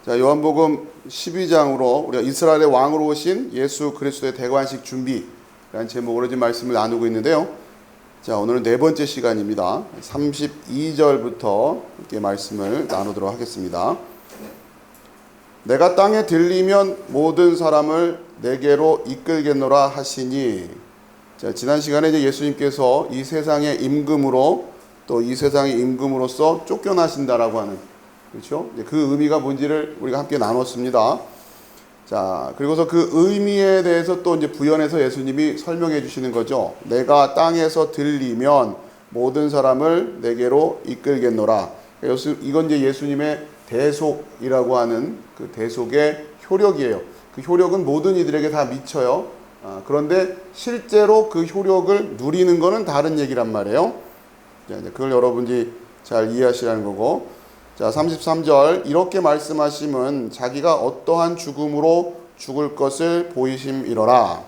자, 요한복음 12장으로 우리가 이스라엘의 왕으로 오신 예수 그리스도의 대관식 준비라는 제목으로 지금 말씀을 나누고 있는데요. 자, 오늘은 네 번째 시간입니다. 32절부터 이렇게 말씀을 나누도록 하겠습니다. 내가 땅에 들리면 모든 사람을 내게로 이끌겠노라 하시니. 자, 지난 시간에 이제 예수님께서 이 세상의 임금으로 또 이 세상의 임금으로서 쫓겨나신다라고 하는, 그렇죠? 그 의미가 뭔지를 우리가 함께 나눴습니다. 자, 그리고서 그 의미에 대해서 또 이제 부연해서 예수님이 설명해 주시는 거죠. 내가 땅에서 들리면 모든 사람을 내게로 이끌겠노라. 이건 이제 예수님의 대속이라고 하는 그 대속의 효력이에요. 그 효력은 모든 이들에게 다 미쳐요. 그런데 실제로 그 효력을 누리는 거는 다른 얘기란 말이에요. 자, 이제 그걸 여러분이 잘 이해하시라는 거고. 자, 33절 이렇게 말씀하심은 자기가 어떠한 죽음으로 죽을 것을 보이심이로라.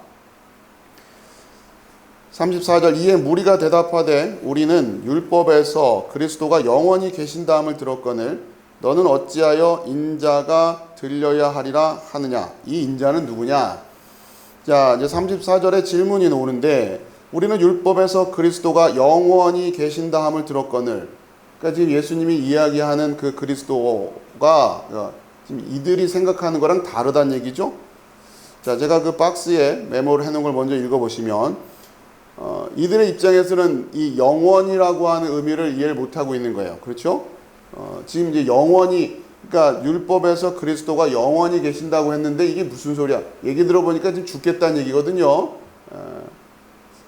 34절 이에 무리가 대답하되 우리는 율법에서 그리스도가 영원히 계신다함을 들었거늘 너는 어찌하여 인자가 들려야 하리라 하느냐. 이 인자는 누구냐? 자, 이제 34절에 질문이 나오는데 우리는 율법에서 그리스도가 영원히 계신다함을 들었거늘, 그러니까 지금 예수님이 이야기하는 그 그리스도가 지금 이들이 생각하는 거랑 다르다는 얘기죠. 자, 제가 그 박스에 메모를 해놓은 걸 먼저 읽어보시면 이들의 입장에서는 이 영원이라고 하는 의미를 이해를 못하고 있는 거예요. 그렇죠? 지금 이제 영원히, 그러니까 율법에서 그리스도가 영원히 계신다고 했는데 이게 무슨 소리야? 얘기 들어보니까 지금 죽겠다는 얘기거든요.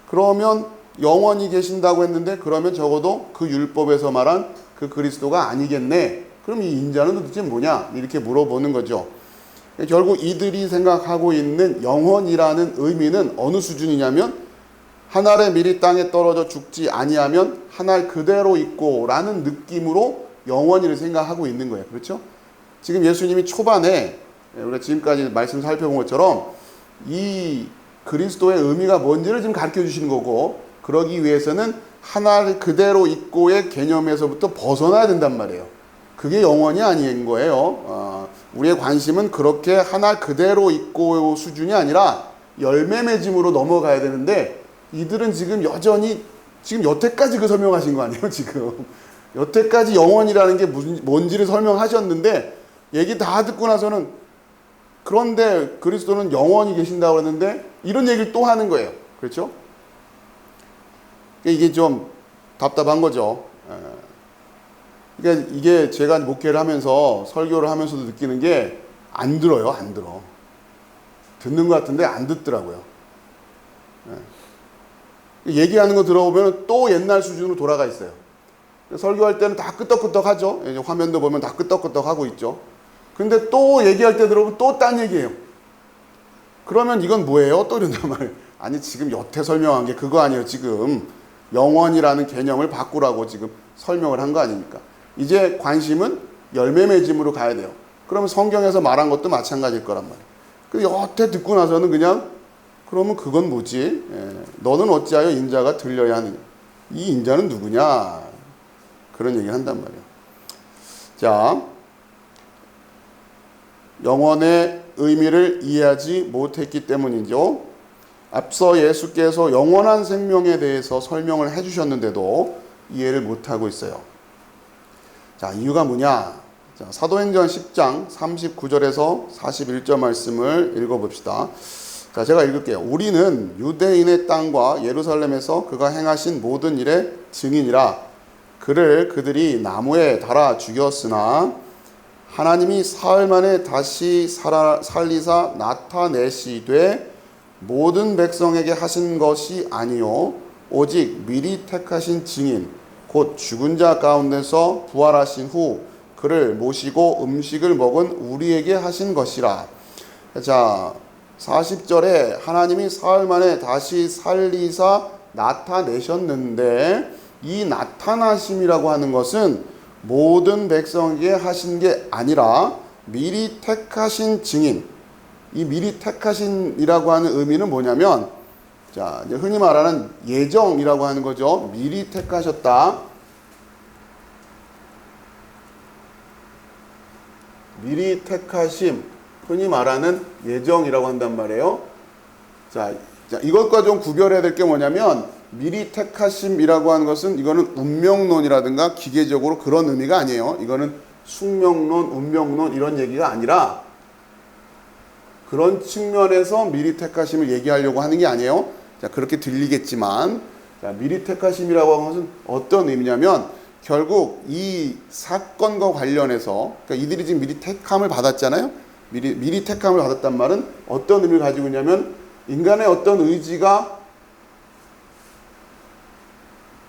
그러면 영원히 계신다고 했는데 그러면 적어도 그 율법에서 말한 그 그리스도가 아니겠네. 그럼 이 인자는 도대체 뭐냐? 이렇게 물어보는 거죠. 결국 이들이 생각하고 있는 영원이라는 의미는 어느 수준이냐면 한 알의 밀이 땅에 떨어져 죽지 아니하면 한 알 그대로 있고 라는 느낌으로 영원히를 생각하고 있는 거예요. 그렇죠? 지금 예수님이 초반에 우리가 지금까지 말씀 살펴본 것처럼 이 그리스도의 의미가 뭔지를 지금 가르쳐 주시는 거고, 그러기 위해서는 하나를 그대로 있고의 개념에서부터 벗어나야 된단 말이에요. 그게 영원이 아닌 거예요. 우리의 관심은 그렇게 하나 그대로 있고 수준이 아니라 열매 맺음으로 넘어가야 되는데 이들은 지금 여전히 지금 여태까지 그 설명하신 거 아니에요? 지금 여태까지 영원이라는 게 뭔지를 설명하셨는데 얘기 다 듣고 나서는 그런데 그리스도는 영원히 계신다고 했는데 이런 얘기를 또 하는 거예요. 그렇죠? 이게 좀 답답한 거죠. 그러니까 이게 제가 목회를 하면서 설교를 하면서도 느끼는 게 안 들어요. 안 들어. 듣는 것 같은데 안 듣더라고요. 얘기하는 거 들어보면 또 옛날 수준으로 돌아가 있어요. 설교할 때는 다 끄떡끄떡 하죠. 화면도 보면 다 끄떡끄떡 하고 있죠. 근데 또 얘기할 때 들어보면 또 딴 얘기예요. 그러면 이건 뭐예요? 또 이런단 말이에요. 아니, 지금 여태 설명한 게 그거 아니에요. 지금 영원이라는 개념을 바꾸라고 지금 설명을 한 거 아닙니까? 이제 관심은 열매 맺음으로 가야 돼요. 그러면 성경에서 말한 것도 마찬가지일 거란 말이에요. 그 여태 듣고 나서는 그냥 그러면 그건 뭐지? 너는 어찌하여 인자가 들려야 하느냐? 이 인자는 누구냐? 그런 얘기를 한단 말이에요. 자, 영원의 의미를 이해하지 못했기 때문이죠. 앞서 예수께서 영원한 생명에 대해서 설명을 해주셨는데도 이해를 못하고 있어요. 자, 이유가 뭐냐? 자, 사도행전 10장 39절에서 41절 말씀을 읽어봅시다. 자, 제가 읽을게요. 우리는 유대인의 땅과 예루살렘에서 그가 행하신 모든 일의 증인이라. 그를 그들이 나무에 달아 죽였으나 하나님이 사흘 만에 다시 살리사 나타내시되 모든 백성에게 하신 것이 아니요 오직 미리 택하신 증인 곧 죽은 자 가운데서 부활하신 후 그를 모시고 음식을 먹은 우리에게 하신 것이라. 자, 40절에 하나님이 사흘 만에 다시 살리사 나타내셨는데 이 나타나심이라고 하는 것은 모든 백성에게 하신 게 아니라 미리 택하신 증인. 이 미리 택하신이라고 하는 의미는 뭐냐면, 자, 이제 흔히 말하는 예정이라고 하는 거죠. 미리 택하셨다. 미리 택하심, 흔히 말하는 예정이라고 한단 말이에요. 자, 이것과 좀 구별해야 될 게 뭐냐면 미리 택하심이라고 하는 것은 이거는 운명론이라든가 기계적으로 그런 의미가 아니에요. 이거는 숙명론, 운명론 이런 얘기가 아니라 그런 측면에서 미리 택하심을 얘기하려고 하는 게 아니에요. 자, 그렇게 들리겠지만 자, 미리 택하심이라고 하는 것은 어떤 의미냐면 결국 이 사건과 관련해서 그러니까 이들이 지금 미리 택함을 받았잖아요. 미리 택함을 받았단 말은 어떤 의미를 가지고 있냐면 인간의 어떤 의지가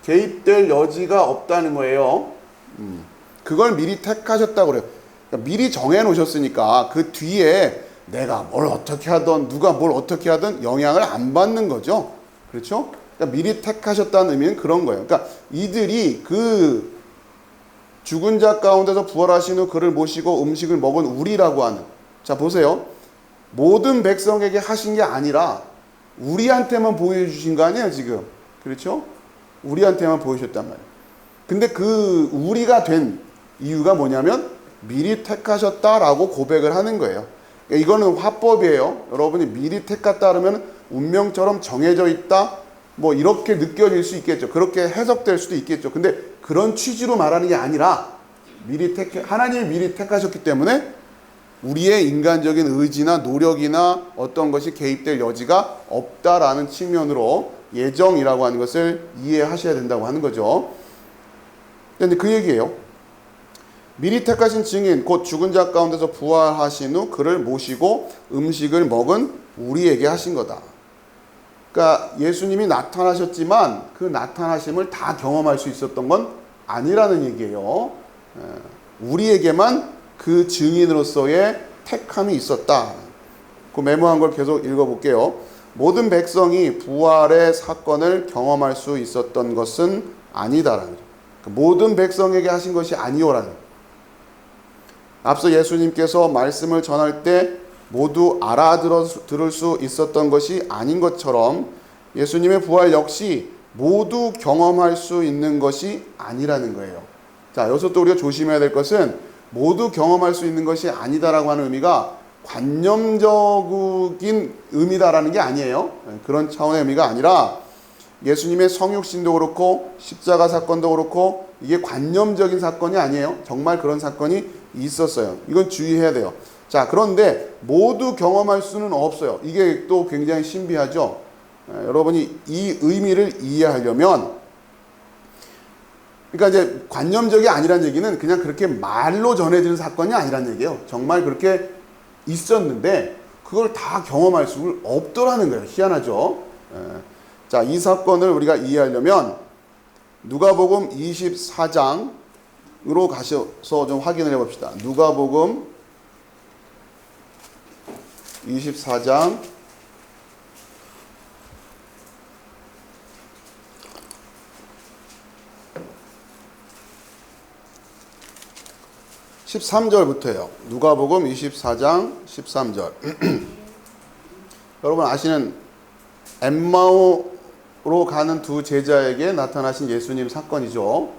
개입될 여지가 없다는 거예요. 그걸 미리 택하셨다고 그래요. 그러니까 미리 정해 놓으셨으니까 그 뒤에 내가 뭘 어떻게 하든 누가 뭘 어떻게 하든 영향을 안 받는 거죠. 그렇죠? 그러니까 미리 택하셨다는 의미는 그런 거예요. 그러니까 이들이 그 죽은 자 가운데서 부활하신 후 그를 모시고 음식을 먹은 우리라고 하는, 자 보세요. 모든 백성에게 하신 게 아니라 우리한테만 보여주신 거 아니에요 지금. 그렇죠? 우리한테만 보여주셨단 말이에요. 근데 그 우리가 된 이유가 뭐냐면 미리 택하셨다라고 고백을 하는 거예요. 이거는 화법이에요. 여러분이 미리 택했다 그러면 운명처럼 정해져 있다 뭐 이렇게 느껴질 수 있겠죠. 그렇게 해석될 수도 있겠죠. 근데 그런 취지로 말하는 게 아니라 하나님이 미리 택하셨기 때문에 우리의 인간적인 의지나 노력이나 어떤 것이 개입될 여지가 없다라는 측면으로 예정이라고 하는 것을 이해하셔야 된다고 하는 거죠. 근데 그 얘기예요. 미리 택하신 증인 곧 죽은 자 가운데서 부활하신 후 그를 모시고 음식을 먹은 우리에게 하신 거다. 그러니까 예수님이 나타나셨지만 그 나타나심을 다 경험할 수 있었던 건 아니라는 얘기예요. 우리에게만 그 증인으로서의 택함이 있었다. 그 메모한 걸 계속 읽어볼게요. 모든 백성이 부활의 사건을 경험할 수 있었던 것은 아니다라는 거죠. 모든 백성에게 하신 것이 아니오라는 거죠. 앞서 예수님께서 말씀을 전할 때 모두 알아들을 수 있었던 것이 아닌 것처럼 예수님의 부활 역시 모두 경험할 수 있는 것이 아니라는 거예요. 자, 여기서 또 우리가 조심해야 될 것은 모두 경험할 수 있는 것이 아니다라고 하는 의미가 관념적인 의미다라는 게 아니에요. 그런 차원의 의미가 아니라 예수님의 성육신도 그렇고 십자가 사건도 그렇고 이게 관념적인 사건이 아니에요. 정말 그런 사건이 있었어요. 이건 주의해야 돼요. 자, 그런데 모두 경험할 수는 없어요. 이게 또 굉장히 신비하죠. 여러분이 이 의미를 이해하려면 그러니까 이제 관념적이 아니란 얘기는 그냥 그렇게 말로 전해지는 사건이 아니란 얘기예요. 정말 그렇게 있었는데 그걸 다 경험할 수 없더라는 거예요. 희한하죠. 자, 이 사건을 우리가 이해하려면 누가복음 24장으로 가셔서 좀 확인을 해봅시다. 누가복음 24장 13절부터예요. 누가복음 24장 13절. 여러분 아시는 엠마오로 가는 두 제자에게 나타나신 예수님 사건이죠.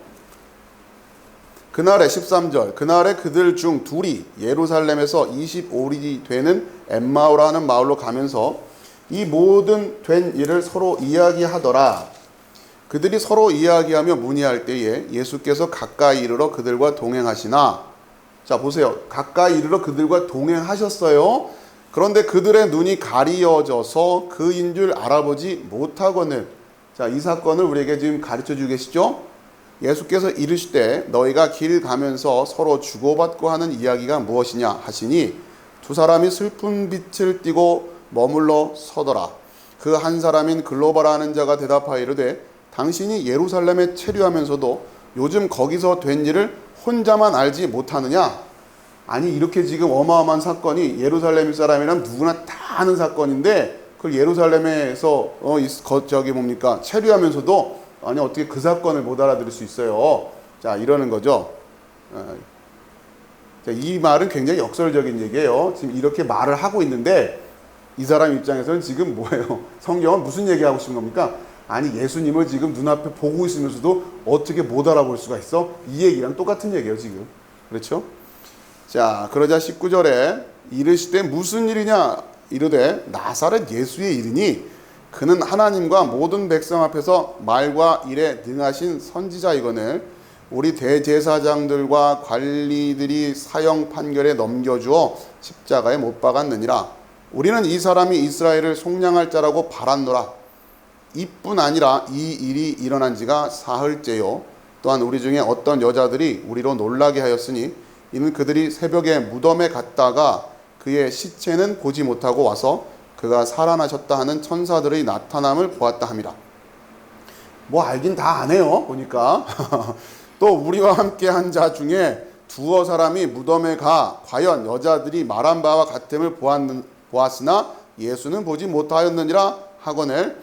그날의 13절, 그날에 그들 중 둘이 예루살렘에서 25里 되는 엠마오라는 마을로 가면서 이 모든 된 일을 서로 이야기하더라. 그들이 서로 이야기하며 문의할 때에 예수께서 가까이 이르러 그들과 동행하시나. 자, 보세요. 가까이 이르러 그들과 동행하셨어요. 그런데 그들의 눈이 가리어져서 그인 줄 알아보지 못하거늘. 자, 이 사건을 우리에게 지금 가르쳐 주고 계시죠? 예수께서 이르시되 너희가 길 가면서 서로 주고받고 하는 이야기가 무엇이냐 하시니 두 사람이 슬픈 빛을 띠고 머물러 서더라. 그 한 사람인 글로바라 하는 자가 대답하여 이르되 당신이 예루살렘에 체류하면서도 요즘 거기서 된 일을 혼자만 알지 못하느냐? 아니 이렇게 지금 어마어마한 사건이 예루살렘 사람이란 누구나 다 아는 사건인데 그걸 예루살렘에서 저기 뭡니까 체류하면서도 아니 어떻게 그 사건을 못 알아들을 수 있어요? 자, 이러는 거죠. 자, 이 말은 굉장히 역설적인 얘기예요. 지금 이렇게 말을 하고 있는데 이 사람 입장에서는 지금 뭐예요? 성경은 무슨 얘기하고 싶은 겁니까? 아니 예수님을 지금 눈앞에 보고 있으면서도 어떻게 못 알아볼 수가 있어? 이 얘기랑 똑같은 얘기예요 지금. 그렇죠? 자, 그러자 19절에 이르시되 무슨 일이냐 이르되 나사렛 예수의 일이니 그는 하나님과 모든 백성 앞에서 말과 일에 능하신 선지자이거늘 우리 대제사장들과 관리들이 사형 판결에 넘겨주어 십자가에 못 박았느니라. 우리는 이 사람이 이스라엘을 속량할 자라고 바랐노라. 이뿐 아니라 이 일이 일어난 지가 사흘째요. 또한 우리 중에 어떤 여자들이 우리로 놀라게 하였으니 이는 그들이 새벽에 무덤에 갔다가 그의 시체는 보지 못하고 와서 그가 살아나셨다 하는 천사들의 나타남을 보았다 함이라. 뭐 알긴 다 아네요. 보니까 또 우리와 함께 한 자 중에 두어 사람이 무덤에 가 과연 여자들이 말한 바와 같음을 보았으나 예수는 보지 못하였느니라 하거늘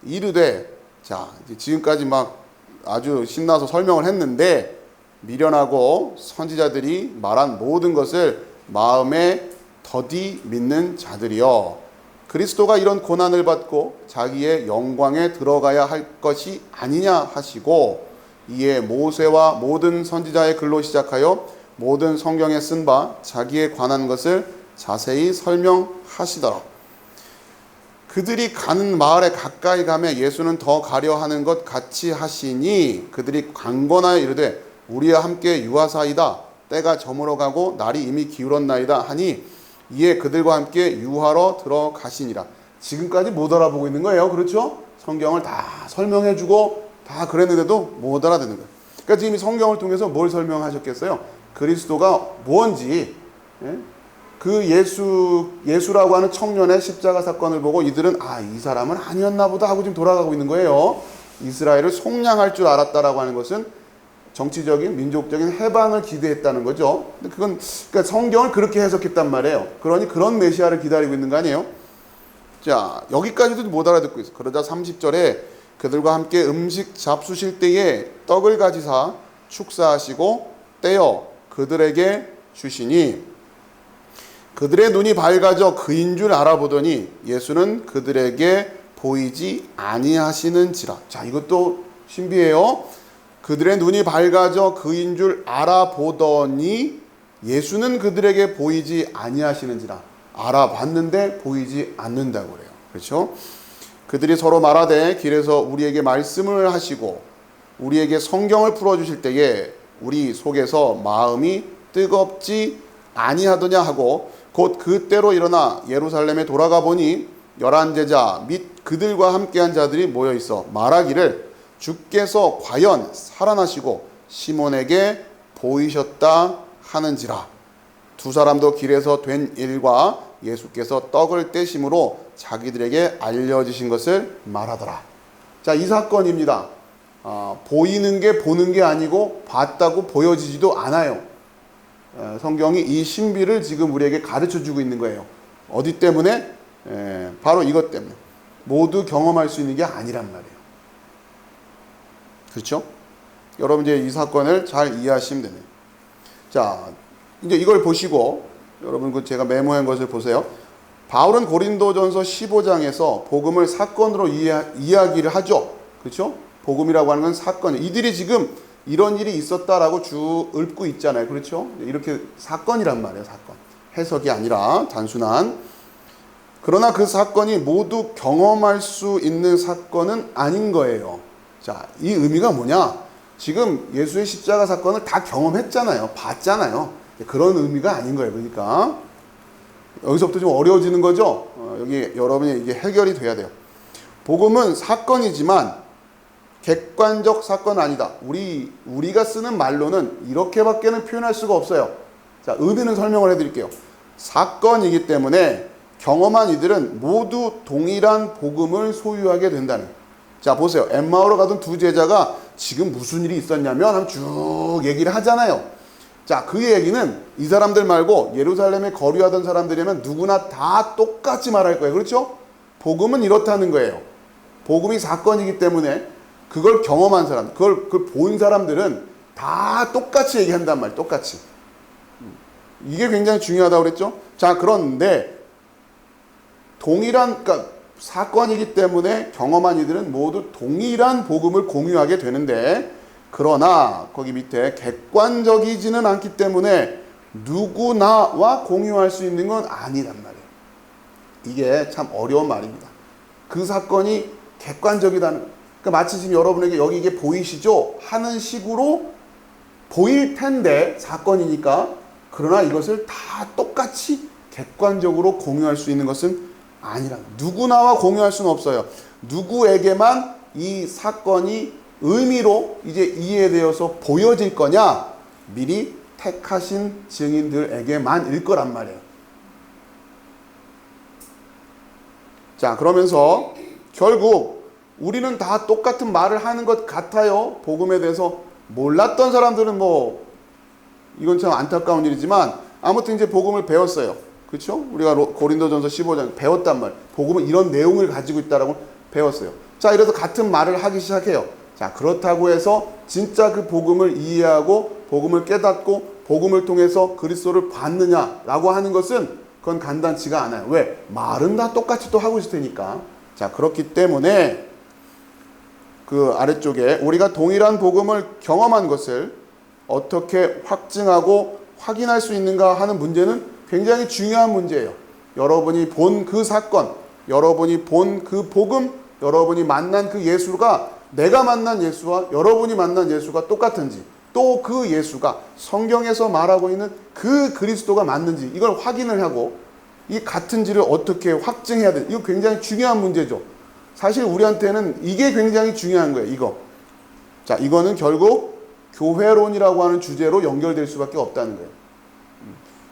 이르되. 자, 지금까지 막 아주 신나서 설명을 했는데 미련하고 선지자들이 말한 모든 것을 마음에 더디 믿는 자들이여 그리스도가 이런 고난을 받고 자기의 영광에 들어가야 할 것이 아니냐 하시고 이에 모세와 모든 선지자의 글로 시작하여 모든 성경에 쓴 바 자기에 관한 것을 자세히 설명하시더라. 그들이 가는 마을에 가까이 가매 예수는 더 가려 하는 것 같이 하시니 그들이 강권하여 이르되 우리와 함께 유하사이다. 때가 저물어 가고 날이 이미 기울었나이다 하니 이에 그들과 함께 유하러 들어가시니라. 지금까지 못 알아보고 있는 거예요. 그렇죠? 성경을 다 설명해주고 다 그랬는데도 못 알아듣는 거예요. 그러니까 지금 이 성경을 통해서 뭘 설명하셨겠어요? 그리스도가 뭔지. 예? 그 예수라고 하는 청년의 십자가 사건을 보고 이들은 이 사람은 아니었나 보다 하고 지금 돌아가고 있는 거예요. 이스라엘을 속량할 줄 알았다라고 하는 것은 정치적인 민족적인 해방을 기대했다는 거죠. 근데 그러니까 성경을 그렇게 해석했단 말이에요. 그러니 그런 메시아를 기다리고 있는 거 아니에요? 자, 여기까지도 못 알아듣고 있어. 그러자 30절에 그들과 함께 음식 잡수실 때에 떡을 가지사 축사하시고 떼어 그들에게 주시니 그들의 눈이 밝아져 그인 줄 알아보더니 예수는 그들에게 보이지 아니하시는지라. 자, 이것도 신비해요. 그들의 눈이 밝아져 그인 줄 알아보더니 예수는 그들에게 보이지 아니하시는지라. 알아봤는데 보이지 않는다고 그래요. 그렇죠? 그들이 서로 말하되 길에서 우리에게 말씀을 하시고 우리에게 성경을 풀어주실 때에 우리 속에서 마음이 뜨겁지 아니하더냐 하고 곧 그때로 일어나 예루살렘에 돌아가 보니 11 제자 및 그들과 함께한 자들이 모여 있어 말하기를 주께서 과연 살아나시고 시몬에게 보이셨다 하는지라. 두 사람도 길에서 된 일과 예수께서 떡을 떼심으로 자기들에게 알려주신 것을 말하더라. 자, 이 사건입니다. 보이는 게 보는 게 아니고 봤다고 보여지지도 않아요. 성경이 이 신비를 지금 우리에게 가르쳐주고 있는 거예요. 어디 때문에? 바로 이것 때문에. 모두 경험할 수 있는 게 아니란 말이에요. 그렇죠? 여러분 이제 이 사건을 잘 이해하시면 되네요. 자, 이제 이걸 보시고 여러분 제가 메모한 것을 보세요. 바울은 고린도전서 15장에서 복음을 사건으로 이야기를 하죠. 그렇죠? 복음이라고 하는 건 사건이에요. 이들이 지금 이런 일이 있었다라고 쭉 읊고 있잖아요. 그렇죠? 이렇게 사건이란 말이에요. 사건. 해석이 아니라 단순한. 그러나 그 사건이 모두 경험할 수 있는 사건은 아닌 거예요. 자, 이 의미가 뭐냐? 지금 예수의 십자가 사건을 다 경험했잖아요. 봤잖아요. 그런 의미가 아닌 거예요. 그러니까 여기서부터 좀 어려워지는 거죠. 여기 여러분이 이게 해결이 돼야 돼요. 복음은 사건이지만 객관적 사건은 아니다. 우리가 쓰는 말로는 이렇게밖에는 표현할 수가 없어요. 자, 의미는 설명을 해드릴게요. 사건이기 때문에 경험한 이들은 모두 동일한 복음을 소유하게 된다는. 자, 보세요. 엠마오로 가던 두 제자가 지금 무슨 일이 있었냐면 한번 쭉 얘기를 하잖아요. 자, 그 얘기는 이 사람들 말고 예루살렘에 거류하던 사람들이면 누구나 다 똑같이 말할 거예요. 그렇죠? 복음은 이렇다는 거예요. 복음이 사건이기 때문에 그걸 경험한 사람, 그걸 본 사람들은 다 똑같이 얘기한단 말이에요. 똑같이. 이게 굉장히 중요하다고 그랬죠? 자, 그런데 그러니까 사건이기 때문에 경험한 이들은 모두 동일한 복음을 공유하게 되는데, 그러나 거기 밑에 객관적이지는 않기 때문에 누구나와 공유할 수 있는 건 아니란 말이에요. 이게 참 어려운 말입니다. 그 사건이 객관적이다는 거예요. 그러니까 마치 지금 여러분에게 여기 이게 보이시죠? 하는 식으로 보일 텐데 사건이니까. 그러나 이것을 다 똑같이 객관적으로 공유할 수 있는 것은 아니라, 누구나와 공유할 수는 없어요. 누구에게만 이 사건이 의미로 이제 이해되어서 보여질 거냐? 미리 택하신 증인들에게만일 거란 말이에요. 자, 그러면서 결국 우리는 다 똑같은 말을 하는 것 같아요. 복음에 대해서 몰랐던 사람들은 뭐 이건 참 안타까운 일이지만 아무튼 이제 복음을 배웠어요. 그렇죠? 우리가 고린도전서 15장 배웠단 말. 복음은 이런 내용을 가지고 있다라고 배웠어요. 자, 이래서 같은 말을 하기 시작해요. 자, 그렇다고 해서 진짜 그 복음을 이해하고 복음을 깨닫고 복음을 통해서 그리스도를 받느냐라고 하는 것은 그건 간단치가 않아요. 왜? 말은 다 똑같이 또 하고 있을 테니까. 자, 그렇기 때문에 그 아래쪽에 우리가 동일한 복음을 경험한 것을 어떻게 확증하고 확인할 수 있는가 하는 문제는 굉장히 중요한 문제예요. 여러분이 본 그 사건, 여러분이 본 그 복음, 여러분이 만난 그 예수가 내가 만난 예수와 여러분이 만난 예수가 똑같은지, 또 그 예수가 성경에서 말하고 있는 그 그리스도가 맞는지 이걸 확인을 하고 이 같은지를 어떻게 확증해야 돼. 이거 굉장히 중요한 문제죠. 사실 우리한테는 이게 굉장히 중요한 거예요. 이거. 자, 이거는 결국 교회론이라고 하는 주제로 연결될 수밖에 없다는 거예요.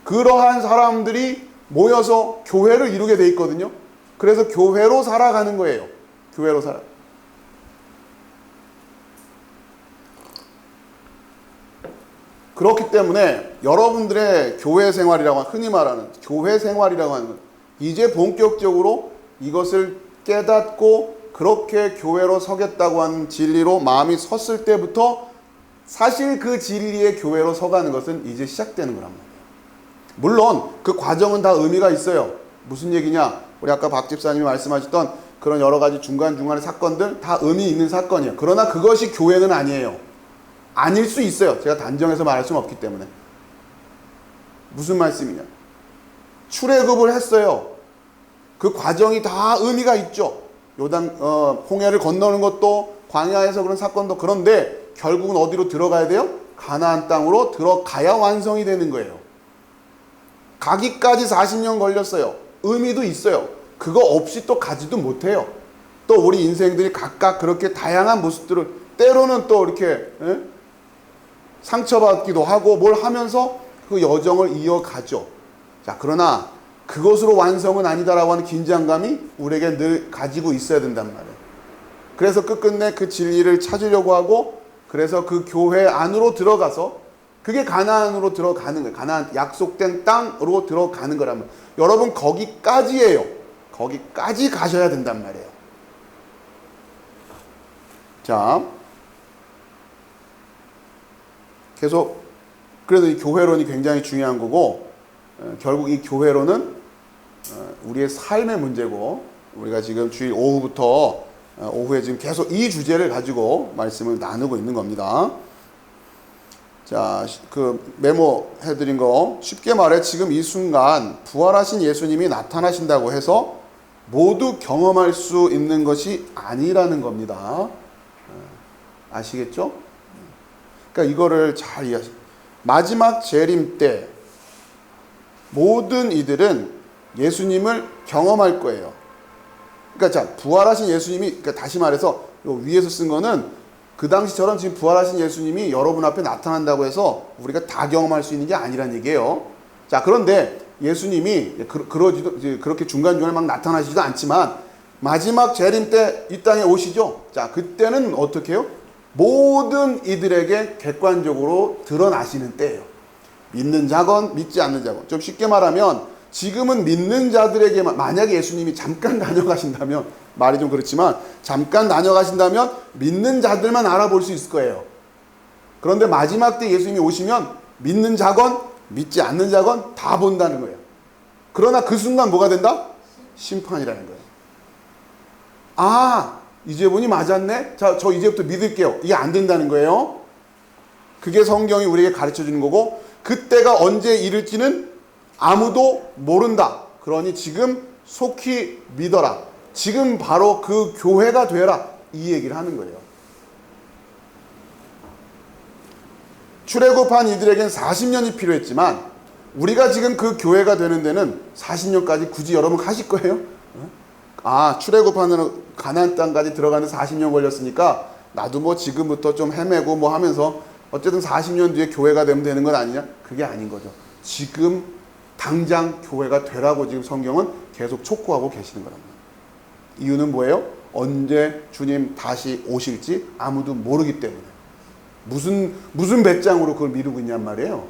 그러한 사람들이 모여서 교회를 이루게 돼 있거든요. 그래서 교회로 살아가는 거예요. 교회로 살아. 그렇기 때문에 여러분들의 교회 생활이라고 흔히 말하는 교회 생활이라고 하는 건 이제 본격적으로 이것을 깨닫고 그렇게 교회로 서겠다고 하는 진리로 마음이 섰을 때부터 사실 그 진리의 교회로 서가는 것은 이제 시작되는 거란 말이에요. 물론 그 과정은 다 의미가 있어요. 무슨 얘기냐? 우리 아까 박 집사님이 말씀하셨던 그런 여러 가지 중간중간의 사건들 다 의미 있는 사건이에요. 그러나 그것이 교회는 아니에요. 아닐 수 있어요. 제가 단정해서 말할 수는 없기 때문에. 무슨 말씀이냐? 출애굽을 했어요. 그 과정이 다 의미가 있죠. 요단 홍해를 건너는 것도 광야에서 그런 사건도 그런데 결국은 어디로 들어가야 돼요? 가나안 땅으로 들어가야 완성이 되는 거예요. 가기까지 40년 걸렸어요. 의미도 있어요. 그거 없이 또 가지도 못해요. 또 우리 인생들이 각각 그렇게 다양한 모습들을 때로는 또 이렇게 상처받기도 하고 뭘 하면서 그 여정을 이어가죠. 자, 그러나 그것으로 완성은 아니다라고 하는 긴장감이 우리에게 늘 가지고 있어야 된단 말이에요. 그래서 끝끝내 그 진리를 찾으려고 하고 그래서 그 교회 안으로 들어가서 그게 가나안으로 들어가는 거예요. 가나안 약속된 땅으로 들어가는 거라면 여러분 거기까지예요. 거기까지 가셔야 된단 말이에요. 자, 계속 그래도 이 교회론이 굉장히 중요한 거고 결국 이 교회론은 우리의 삶의 문제고 우리가 지금 주일 오후부터 오후에 지금 계속 이 주제를 가지고 말씀을 나누고 있는 겁니다. 자, 그 메모해드린 거 쉽게 말해 지금 이 순간 부활하신 예수님이 나타나신다고 해서 모두 경험할 수 있는 것이 아니라는 겁니다. 아시겠죠? 그러니까 이거를 잘 이해하세요. 마지막 재림 때 모든 이들은 예수님을 경험할 거예요. 그러니까 자, 부활하신 예수님이, 그러니까 다시 말해서 요 위에서 쓴 거는 그 당시처럼 지금 부활하신 예수님이 여러분 앞에 나타난다고 해서 우리가 다 경험할 수 있는 게 아니란 얘기예요. 자, 그런데 예수님이 그렇게 중간중간에 막 나타나시지도 않지만 마지막 재림 때 이 땅에 오시죠. 자, 그때는 어떻게 해요? 모든 이들에게 객관적으로 드러나시는 때예요. 믿는 자건 믿지 않는 자건. 좀 쉽게 말하면 지금은 믿는 자들에게만, 만약에 예수님이 잠깐 다녀가신다면, 말이 좀 그렇지만 잠깐 다녀가신다면 믿는 자들만 알아볼 수 있을 거예요. 그런데 마지막 때 예수님이 오시면 믿는 자건 믿지 않는 자건 다 본다는 거예요. 그러나 그 순간 뭐가 된다? 심판이라는 거예요. 아, 이제 보니 맞았네? 자, 저 이제부터 믿을게요. 이게 안 된다는 거예요. 그게 성경이 우리에게 가르쳐 주는 거고, 그때가 언제 이를지는 아무도 모른다. 그러니 지금 속히 믿어라. 지금 바로 그 교회가 되라. 이 얘기를 하는 거예요. 출애굽한 이들에겐 40년이 필요했지만 우리가 지금 그 교회가 되는 데는 40년까지 굳이 여러분 가실 거예요? 출애굽하는 가나안 땅까지 들어가는데 40년 걸렸으니까 나도 뭐 지금부터 좀 헤매고 뭐 하면서 어쨌든 40년 뒤에 교회가 되면 되는 건 아니냐? 그게 아닌 거죠. 지금 당장 교회가 되라고 지금 성경은 계속 촉구하고 계시는 거랍니다. 이유는 뭐예요? 언제 주님 다시 오실지 아무도 모르기 때문에. 무슨 배짱으로 그걸 미루고 있냔 말이에요.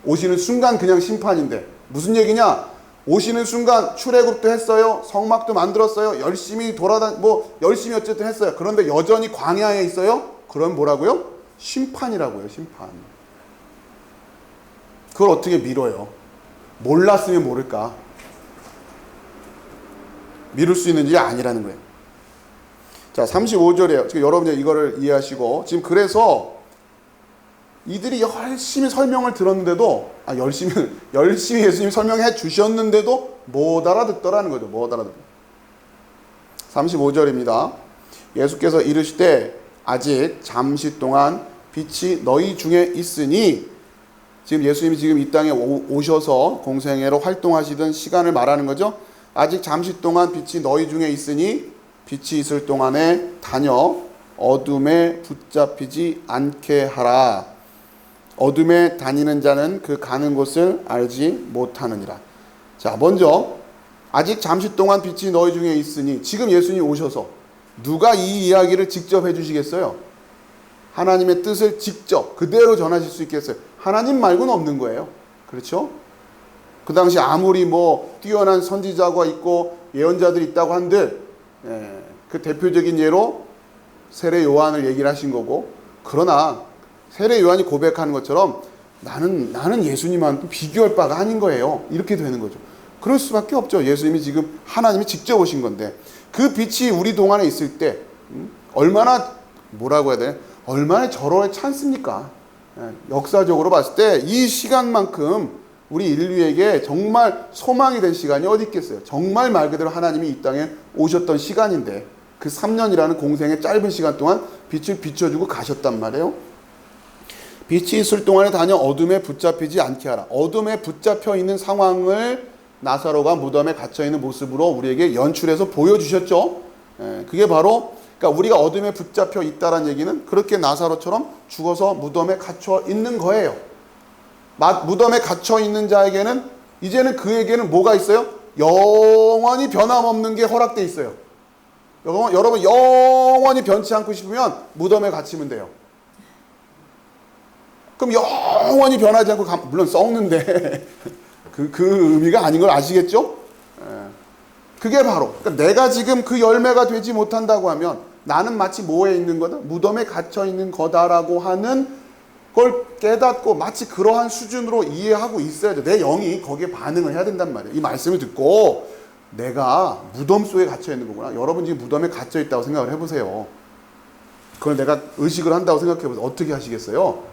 오시는 순간 그냥 심판인데 무슨 얘기냐? 오시는 순간 출애굽도 했어요. 성막도 만들었어요. 열심히 열심히 어쨌든 했어요. 그런데 여전히 광야에 있어요. 그럼 뭐라고요? 심판이라고요. 심판. 그걸 어떻게 미뤄요? 몰랐으면 모를까? 미룰 수 있는 일이 아니라는 거예요. 자, 35절이에요. 지금 여러분이 이거를 이해하시고 지금 그래서 이들이 열심히 설명을 들었는데도 열심히 예수님이 설명해 주셨는데도 못 알아듣더라는 거죠. 못 알아듣. 35절입니다. 예수께서 이르시되 아직 잠시 동안 빛이 너희 중에 있으니 지금 예수님이 지금 이 땅에 오셔서 공생애로 활동하시던 시간을 말하는 거죠. 아직 잠시 동안 빛이 너희 중에 있으니 빛이 있을 동안에 다녀 어둠에 붙잡히지 않게 하라. 어둠에 다니는 자는 그 가는 곳을 알지 못하느니라. 자, 먼저 아직 잠시 동안 빛이 너희 중에 있으니 지금 예수님이 오셔서 누가 이 이야기를 직접 해주시겠어요? 하나님의 뜻을 직접 그대로 전하실 수 있겠어요? 하나님 말고는 없는 거예요. 그렇죠? 그 당시 아무리 뛰어난 선지자가 있고 예언자들이 있다고 한들 그 대표적인 예로 세례 요한을 얘기를 하신 거고, 그러나 세례 요한이 고백하는 것처럼 나는 예수님한테 비교할 바가 아닌 거예요. 이렇게 되는 거죠. 그럴 수밖에 없죠. 예수님이 지금 하나님이 직접 오신 건데 그 빛이 우리 동안에 있을 때 얼마나 얼마나 절호의 찬스입니까? 역사적으로 봤을 때 이 시간만큼 우리 인류에게 정말 소망이 된 시간이 어디 있겠어요? 정말 말 그대로 하나님이 이 땅에 오셨던 시간인데 그 3년이라는 공생의 짧은 시간 동안 빛을 비춰주고 가셨단 말이에요. 빛이 있을 동안에 다녀 어둠에 붙잡히지 않게 하라. 어둠에 붙잡혀 있는 상황을 나사로가 무덤에 갇혀 있는 모습으로 우리에게 연출해서 보여주셨죠. 그게 바로 그러니까 우리가 어둠에 붙잡혀 있다라는 얘기는 그렇게 나사로처럼 죽어서 무덤에 갇혀 있는 거예요. 무덤에 갇혀 있는 자에게는 이제는 그에게는 뭐가 있어요? 영원히 변함없는 게 허락돼 있어요. 여러분 영원히 변치 않고 싶으면 무덤에 갇히면 돼요. 그럼 영원히 변하지 않고 물론 썩는데 그 의미가 아닌 걸 아시겠죠? 그게 바로 그러니까 내가 지금 그 열매가 되지 못한다고 하면 나는 마치 뭐에 있는 거다? 무덤에 갇혀 있는 거다라고 하는 걸 깨닫고 마치 그러한 수준으로 이해하고 있어야죠. 내 영이 거기에 반응을 해야 된단 말이에요. 이 말씀을 듣고 내가 무덤 속에 갇혀 있는 거구나. 여러분 지금 무덤에 갇혀 있다고 생각을 해보세요. 그걸 내가 의식을 한다고 생각해보세요. 어떻게 하시겠어요?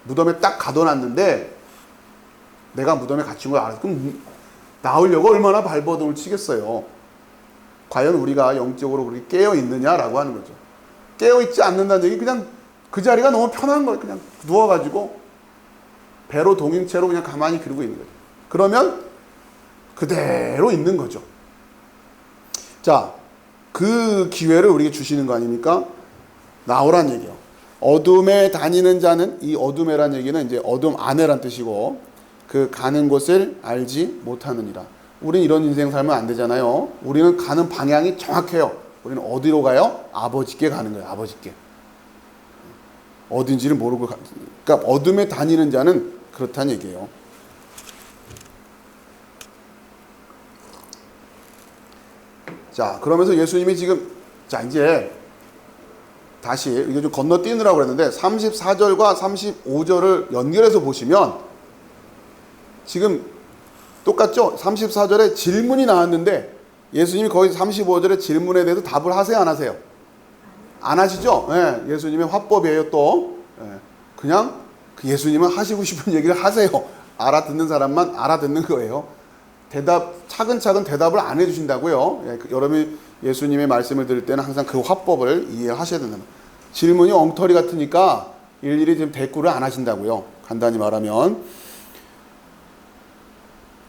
무덤에 딱 가둬놨는데 내가 무덤에 갇힌 걸 알아서 그럼 나오려고 얼마나 발버둥을 치겠어요. 과연 우리가 영적으로 그렇게 깨어있느냐라고 하는 거죠. 깨어있지 않는다는 얘기 그냥 그 자리가 너무 편한 거예요. 그냥 누워가지고 배로 동인채로 그냥 가만히 그러고 있는 거죠. 그러면 그대로 있는 거죠. 자, 그 기회를 우리에게 주시는 거 아닙니까? 나오란 얘기요. 어둠에 다니는 자는 이 어둠에란 얘기는 이제 어둠 안에란 뜻이고 그 가는 곳을 알지 못하느니라. 우리는 이런 인생 살면 안 되잖아요. 우리는 가는 방향이 정확해요. 우리는 어디로 가요? 아버지께 가는 거예요. 아버지께. 어딘지를 모르고 그러니까 어둠에 다니는 자는 그렇다는 얘기예요. 자, 그러면서 예수님이 지금 이제 다시 이게 좀 건너뛰느라고 그랬는데 34절과 35절을 연결해서 보시면 지금 똑같죠? 34절에 질문이 나왔는데 예수님이 거기 35절에 질문에 대해서 답을 하세요, 안 하세요? 안 하시죠? 네, 예수님의 화법이에요. 또 그냥 예수님은 하시고 싶은 얘기를 하세요. 알아듣는 사람만 알아듣는 거예요. 차근차근 대답을 안 해주신다고요. 여러분이 예수님의 말씀을 들을 때는 항상 그 화법을 이해하셔야 된다. 질문이 엉터리 같으니까 일일이 지금 대꾸를 안 하신다고요. 간단히 말하면.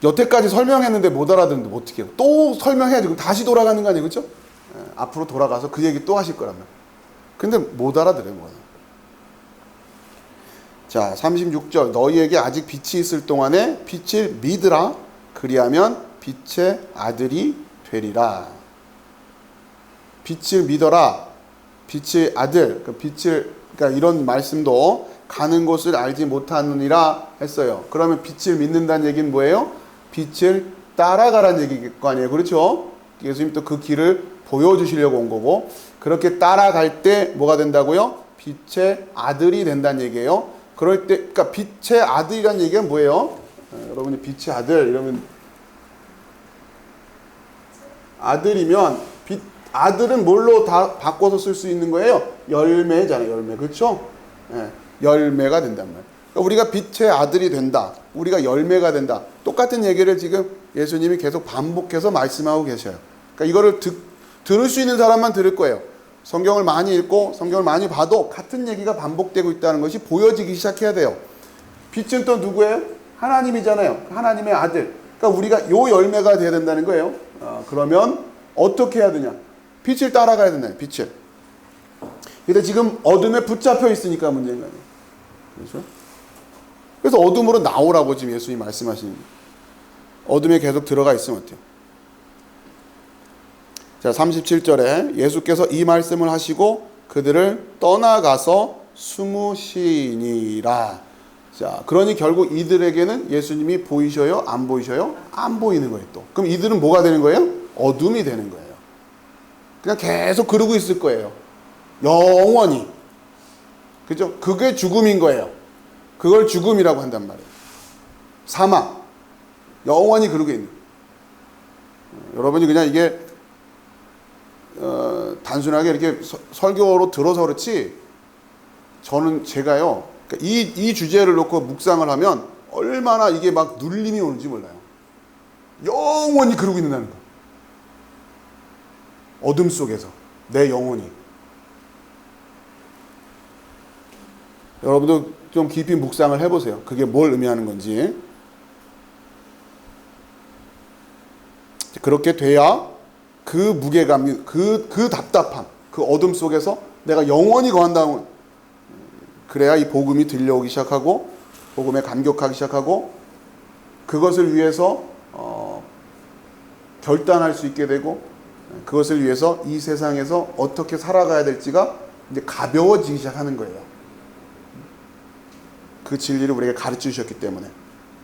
여태까지 설명했는데 못 알아듣는데 어떻게 해요? 또 설명해야지. 그럼 다시 돌아가는 거 아니에요? 그렇죠? 앞으로 돌아가서 그 얘기 또 하실 거라면. 근데 못 알아들어요. 뭐. 자, 36절. 너희에게 아직 빛이 있을 동안에 빛을 믿으라. 그리하면 빛의 아들이 되리라. 빛을 믿어라. 빛의 아들. 그러니까 이런 말씀도 가는 곳을 알지 못하느니라 했어요. 그러면 빛을 믿는다는 얘기는 뭐예요? 빛을 따라가라는 얘기일 거 아니에요. 그렇죠? 예수님 또 그 길을 보여주시려고 온 거고, 그렇게 따라갈 때 뭐가 된다고요? 빛의 아들이 된다는 얘기예요. 그럴 때, 그러니까 빛의 아들이라는 얘기가 뭐예요? 여러분이 빛의 아들 이러면 아들이면 아들은 뭘로 다 바꿔서 쓸 수 있는 거예요? 열매잖아요. 열매. 그렇죠? 열매가 된단 말이에요. 그러니까 우리가 빛의 아들이 된다. 우리가 열매가 된다. 똑같은 얘기를 지금 예수님이 계속 반복해서 말씀하고 계셔요. 그러니까 이거를 들을 수 있는 사람만 들을 거예요. 성경을 많이 읽고 성경을 많이 봐도 같은 얘기가 반복되고 있다는 것이 보여지기 시작해야 돼요. 빛은 또 누구예요? 하나님이잖아요. 하나님의 아들. 그러니까 우리가 요 열매가 돼야 된다는 거예요. 그러면 어떻게 해야 되냐? 빛을 따라가야 된다요. 빛을. 근데 지금 어둠에 붙잡혀 있으니까 문제인 거예요. 그렇죠? 그래서 어둠으로 나오라고 지금 예수님이 말씀하시는 거예요. 어둠에 계속 들어가 있으면 어때요? 자, 37절에 예수께서 이 말씀을 하시고 그들을 떠나가서 숨으시니라. 자, 그러니 결국 이들에게는 예수님이 보이셔요? 안 보이셔요? 안 보이는 거예요, 또. 그럼 이들은 뭐가 되는 거예요? 어둠이 되는 거예요. 그냥 계속 그러고 있을 거예요. 영원히. 그죠? 그게 죽음인 거예요. 그걸 죽음이라고 한단 말이에요. 사망. 영원히 그러고 있는. 여러분이 그냥 이게 단순하게 이렇게 설교로 들어서 그렇지, 저는 제가요, 그러니까 이 주제를 놓고 묵상을 하면 얼마나 이게 막 눌림이 오는지 몰라요. 영원히 그러고 있는다는 거. 어둠 속에서 내 영혼이. 여러분도 좀 깊이 묵상을 해보세요. 그게 뭘 의미하는 건지. 그렇게 돼야 그 무게감, 그 답답함, 그 어둠 속에서 내가 영원히 거한다면, 그래야 이 복음이 들려오기 시작하고 복음에 감격하기 시작하고 그것을 위해서 결단할 수 있게 되고, 그것을 위해서 이 세상에서 어떻게 살아가야 될지가 이제 가벼워지기 시작하는 거예요. 그 진리를 우리에게 가르쳐 주셨기 때문에.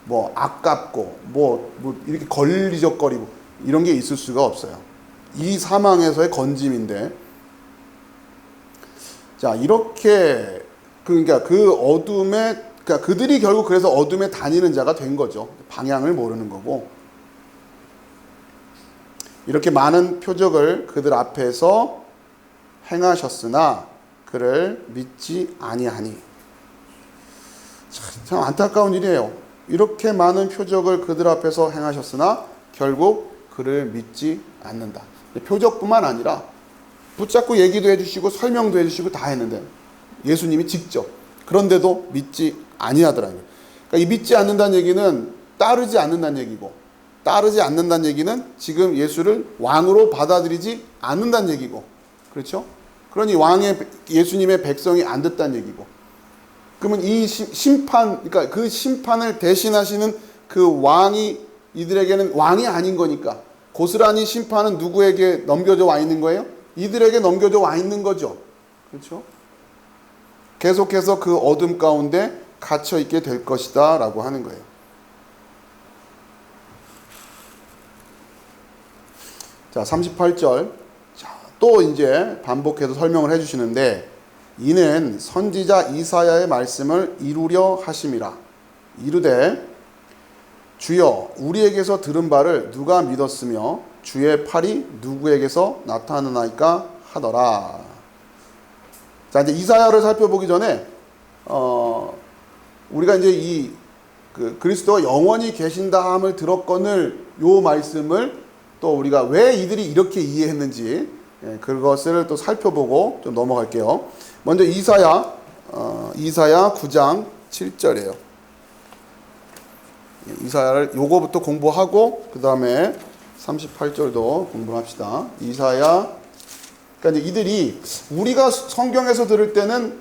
뭐 아깝고 뭐 이렇게 걸리적거리고 이런 게 있을 수가 없어요. 이 사망에서의 건짐인데, 자, 이렇게 그러니까 그 어둠에, 그러니까 그들이 결국 그래서 어둠에 다니는 자가 된 거죠. 방향을 모르는 거고. 이렇게 많은 표적을 그들 앞에서 행하셨으나 그를 믿지 아니하니. 참 안타까운 일이에요. 이렇게 많은 표적을 그들 앞에서 행하셨으나 결국 그를 믿지 않는다. 표적뿐만 아니라 붙잡고 얘기도 해주시고 설명도 해주시고 다 했는데 예수님이 직접, 그런데도 믿지 아니하더라고요. 그러니까 이 믿지 않는다는 얘기는 따르지 않는다는 얘기고, 따르지 않는다는 얘기는 지금 예수를 왕으로 받아들이지 않는다는 얘기고, 그렇죠? 그러니 예수님의 백성이 안 듣다는 얘기고, 그러면 이 심판, 그러니까 그 심판을 대신하시는 그 왕이 이들에게는 왕이 아닌 거니까 고스란히 심판은 누구에게 넘겨져 와 있는 거예요? 이들에게 넘겨져 와 있는 거죠. 그렇죠? 계속해서 그 어둠 가운데 갇혀 있게 될 것이다 라고 하는 거예요. 자, 38절. 자, 또 이제 반복해서 설명을 해 주시는데, 이는 선지자 이사야의 말씀을 이루려 하심이라. 이르되 주여 우리에게서 들은 바를 누가 믿었으며 주의 팔이 누구에게서 나타나나이까 하더라. 자, 이제 이사야를 살펴보기 전에 우리가 이제 그리스도가 영원히 계신다함을 들었거늘 요 말씀을 또 우리가 왜 이들이 이렇게 이해했는지 그것을 또 살펴보고 좀 넘어갈게요. 먼저 이사야 9장 7절이에요. 이사야를 요거부터 공부하고 그 다음에 38절도 공부합시다. 이사야, 그러니까 이제 이들이 우리가 성경에서 들을 때는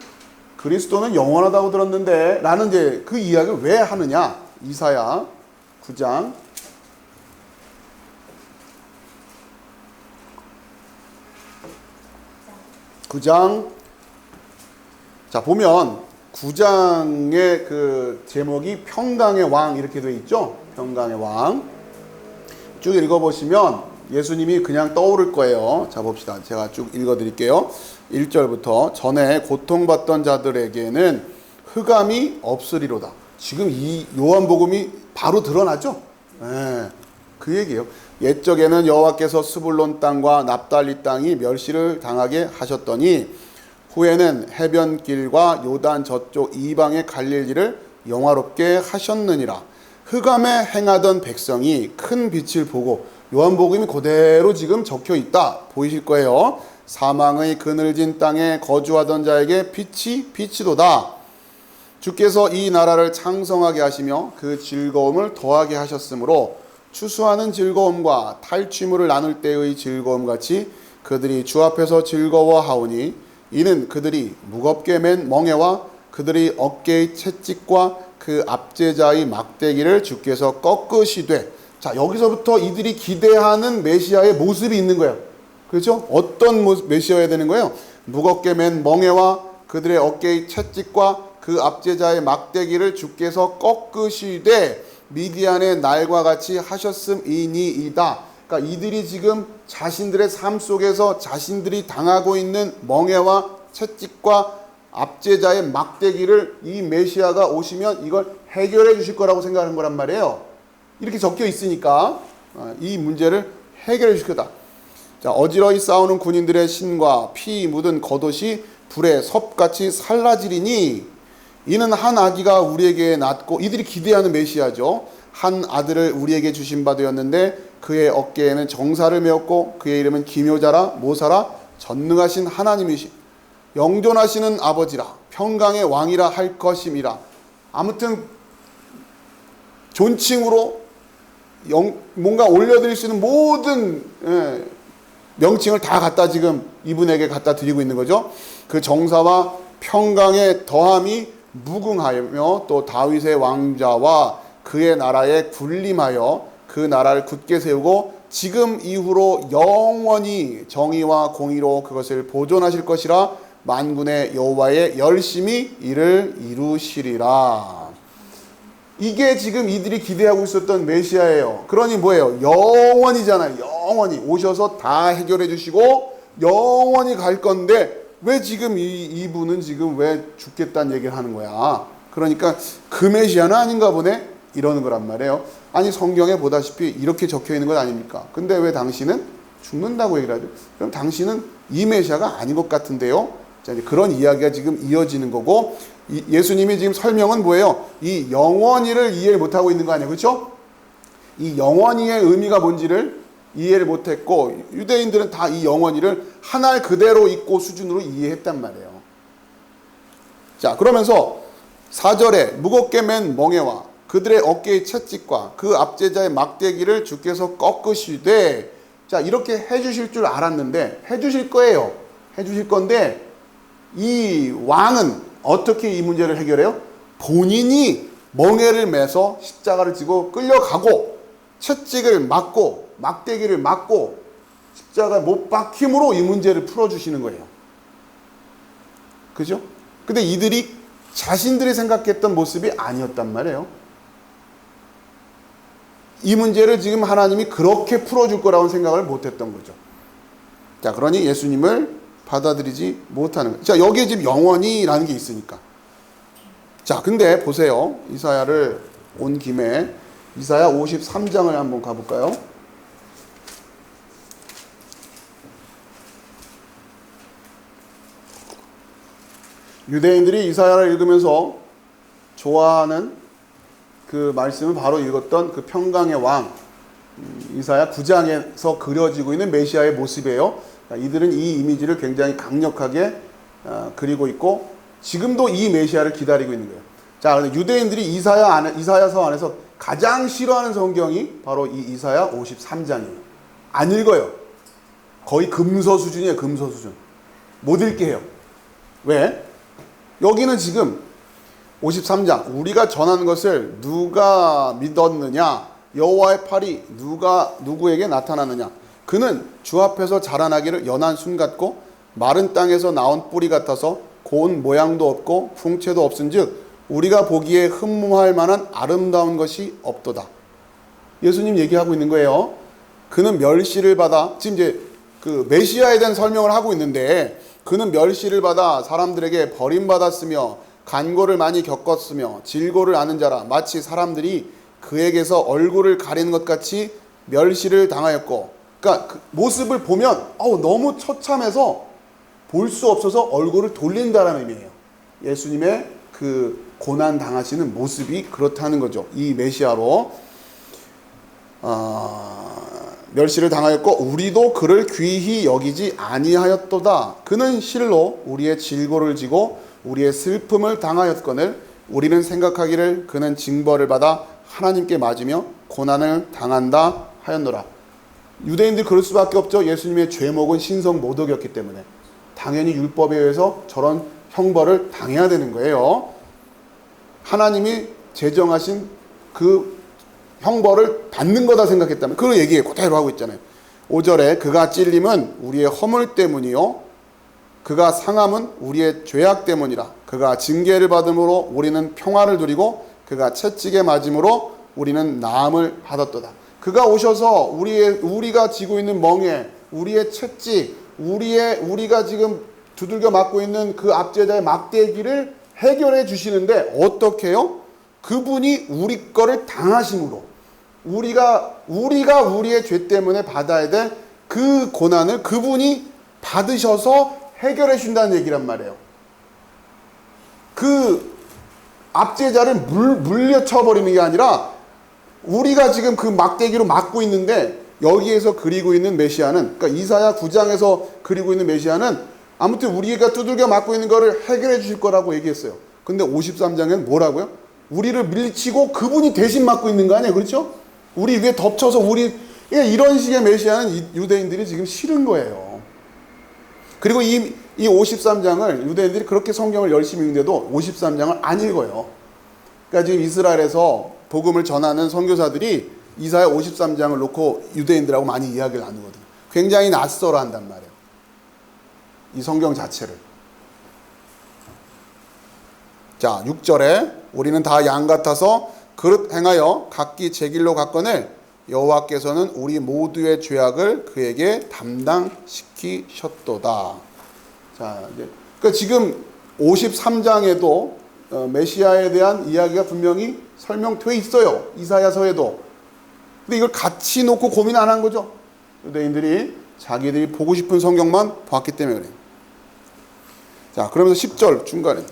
그리스도는 영원하다고 들었는데 라는 이제 그 이야기를 왜 하느냐. 이사야 9장 자 보면 9장의 그 제목이 평강의 왕 이렇게 되어 있죠. 평강의 왕 쭉 읽어보시면 예수님이 그냥 떠오를 거예요. 자 봅시다. 제가 쭉 읽어드릴게요. 1절부터 전에 고통받던 자들에게는 흑암이 없으리로다. 지금 이 요한복음이 바로 드러나죠. 그 얘기예요. 옛적에는 여호와께서 스불론 땅과 납달리 땅이 멸시를 당하게 하셨더니 후에는 해변길과 요단 저쪽 이방의 갈릴 일을 영화롭게 하셨느니라. 흑암에 행하던 백성이 큰 빛을 보고, 요한복음이 그대로 지금 적혀 있다 보이실 거예요. 사망의 그늘진 땅에 거주하던 자에게 빛이 비치도다. 주께서 이 나라를 창성하게 하시며 그 즐거움을 더하게 하셨으므로 추수하는 즐거움과 탈취물을 나눌 때의 즐거움 같이 그들이 주 앞에서 즐거워하오니, 이는 그들이 무겁게 맨 멍에와 그들이 어깨의 채찍과 그 압제자의 막대기를 주께서 꺾으시되. 자, 여기서부터 이들이 기대하는 메시아의 모습이 있는 거예요. 그렇죠? 어떤 메시아여야 되는 거예요? 무겁게 맨 멍에와 그들의 어깨의 채찍과 그 압제자의 막대기를 주께서 꺾으시되 미디안의 날과 같이 하셨음이니이다. 그러니까 이들이 지금 자신들의 삶 속에서 자신들이 당하고 있는 멍에와 채찍과 압제자의 막대기를 이 메시아가 오시면 이걸 해결해 주실 거라고 생각하는 거란 말이에요. 이렇게 적혀 있으니까 이 문제를 해결해 주실 거다. 자, 어지러이 싸우는 군인들의 신과 피 묻은 겉옷이 불에 섭같이 살라지리니, 이는 한 아기가 우리에게 낳고, 이들이 기대하는 메시아죠. 한 아들을 우리에게 주신 바 되었는데 그의 어깨에는 정사를 메었고 그의 이름은 기묘자라 모사라 전능하신 하나님이시 영존하시는 아버지라 평강의 왕이라 할 것임이라. 아무튼 존칭으로 뭔가 올려드릴 수 있는 모든 명칭을 다 갖다 지금 이분에게 갖다 드리고 있는 거죠. 그 정사와 평강의 더함이 무궁하며 또 다윗의 왕자와 그의 나라에 군림하여 그 나라를 굳게 세우고 지금 이후로 영원히 정의와 공의로 그것을 보존하실 것이라. 만군의 여호와의 열심히 이를 이루시리라. 이게 지금 이들이 기대하고 있었던 메시아예요. 그러니 뭐예요? 영원이잖아요. 영원히 오셔서 다 해결해 주시고 영원히 갈 건데 왜 지금 이분은 지금 왜 죽겠다는 얘기를 하는 거야? 그러니까 그 메시아는 아닌가 보네? 이러는 거란 말이에요. 아니 성경에 보다시피 이렇게 적혀 있는 것 아닙니까? 근데 왜 당신은 죽는다고 얘기를 하죠? 그럼 당신은 이 메시아가 아닌 것 같은데요? 자, 이제 그런 이야기가 지금 이어지는 거고, 예수님이 지금 설명은 뭐예요? 이 영원히를 이해를 못하고 있는 거 아니에요? 그렇죠? 이 영원히의 의미가 뭔지를 이해를 못했고, 유대인들은 다 이 영원히를 하나를 그대로 있고 수준으로 이해했단 말이에요. 자, 그러면서 4절에 무겁게 맨 멍에와 그들의 어깨의 채찍과 그 압제자의 막대기를 주께서 꺾으시되. 자, 이렇게 해주실 줄 알았는데, 해주실 거예요. 해주실 건데, 이 왕은 어떻게 이 문제를 해결해요? 본인이 멍에를 매서 십자가를 지고 끌려가고 채찍을 맞고 막대기를 맞고 십자가 못 박힘으로 이 문제를 풀어주시는 거예요. 그죠? 근데 이들이 자신들이 생각했던 모습이 아니었단 말이에요. 이 문제를 지금 하나님이 그렇게 풀어줄 거라고 생각을 못했던 거죠. 자, 그러니 예수님을 받아들이지 못하는 거예요. 자, 여기에 지금 영원히라는 게 있으니까. 자, 근데 보세요. 이사야를 온 김에 이사야 53장을 한번 가볼까요? 유대인들이 이사야를 읽으면서 좋아하는 그 말씀은 바로 읽었던 그 평강의 왕 이사야 9장에서 그려지고 있는 메시아의 모습이에요. 이들은 이 이미지를 굉장히 강력하게 그리고 있고 지금도 이 메시아를 기다리고 있는 거예요. 자, 그런데 유대인들이 이사야서 안에서 가장 싫어하는 성경이 바로 이 이사야 53장이에요. 안 읽어요. 거의 금서 수준이에요. 금서 수준. 못 읽게 해요. 왜? 여기는 지금 53장 우리가 전한 것을 누가 믿었느냐? 여호와의 팔이 누구에게 나타나느냐? 그는 주 앞에서 자라나기를 연한 순 같고 마른 땅에서 나온 뿌리 같아서 고운 모양도 없고 풍채도 없은즉 우리가 보기에 흠모할 만한 아름다운 것이 없도다. 예수님 얘기하고 있는 거예요. 그는 멸시를 받아 지금 이제 그 메시아에 대한 설명을 하고 있는데 그는 멸시를 받아 사람들에게 버림받았으며 간고를 많이 겪었으며 질고를 아는 자라 마치 사람들이 그에게서 얼굴을 가리는 것 같이 멸시를 당하였고 그러니까 그 모습을 보면 너무 처참해서 볼 수 없어서 얼굴을 돌린다라는 의미예요. 예수님의 그 고난 당하시는 모습이 그렇다는 거죠. 이 메시아로 멸시를 당하였고 우리도 그를 귀히 여기지 아니하였도다. 그는 실로 우리의 질고를 지고 우리의 슬픔을 당하였거늘 우리는 생각하기를 그는 징벌을 받아 하나님께 맞으며 고난을 당한다 하였노라. 유대인들 그럴 수밖에 없죠. 예수님의 죄목은 신성 모독이었기 때문에 당연히 율법에 의해서 저런 형벌을 당해야 되는 거예요. 하나님이 제정하신 그 형벌을 받는 거다 생각했다면 그 얘기에 그대로 하고 있잖아요. 5절에 그가 찔림은 우리의 허물 때문이요 그가 상함은 우리의 죄악 때문이라. 그가 징계를 받음으로 우리는 평화를 누리고 그가 채찍에 맞음으로 우리는 나음을 받았도다. 그가 오셔서 우리가 지고 있는 멍에 우리의 채찍 우리가 지금 두들겨 맞고 있는 그 압제자의 막대기를 해결해 주시는데 어떻게 해요? 그분이 우리 거를 당하심으로 우리가 우리의 죄 때문에 받아야 될 그 고난을 그분이 받으셔서 해결해 준다는 얘기란 말이에요. 그 압제자를 물려쳐 버리는 게 아니라 우리가 지금 그 막대기로 맞고 있는데 여기에서 그리고 있는 메시아는 그러니까 이사야 9장에서 그리고 있는 메시아는 아무튼 우리가 두들겨 맞고 있는 거를 해결해 주실 거라고 얘기했어요. 근데 53장에는 뭐라고요? 우리를 밀치고 그분이 대신 맞고 있는 거 아니에요? 그렇죠? 우리 위에 덮쳐서 이런 식의 메시아는 유대인들이 지금 싫은 거예요. 그리고 이 53장을 유대인들이 그렇게 성경을 열심히 읽는데도 53장을 안 읽어요. 그러니까 지금 이스라엘에서 복음을 전하는 선교사들이 이사야 53장을 놓고 유대인들하고 많이 이야기를 나누거든요. 굉장히 낯설어 한단 말이에요. 이 성경 자체를. 자, 6절에 우리는 다 양 같아서 그릇 행하여 각기 제 길로 갔거늘 여호와께서는 우리 모두의 죄악을 그에게 담당시키셨도다. 자, 그러니까 지금 53장에도 메시아에 대한 이야기가 분명히 설명되어 있어요. 이사야서에도. 근데 이걸 같이 놓고 고민 안 한 거죠. 유대인들이 자기들이 보고 싶은 성경만 봤기 때문에 그래요. 자, 그러면서 10절 중간에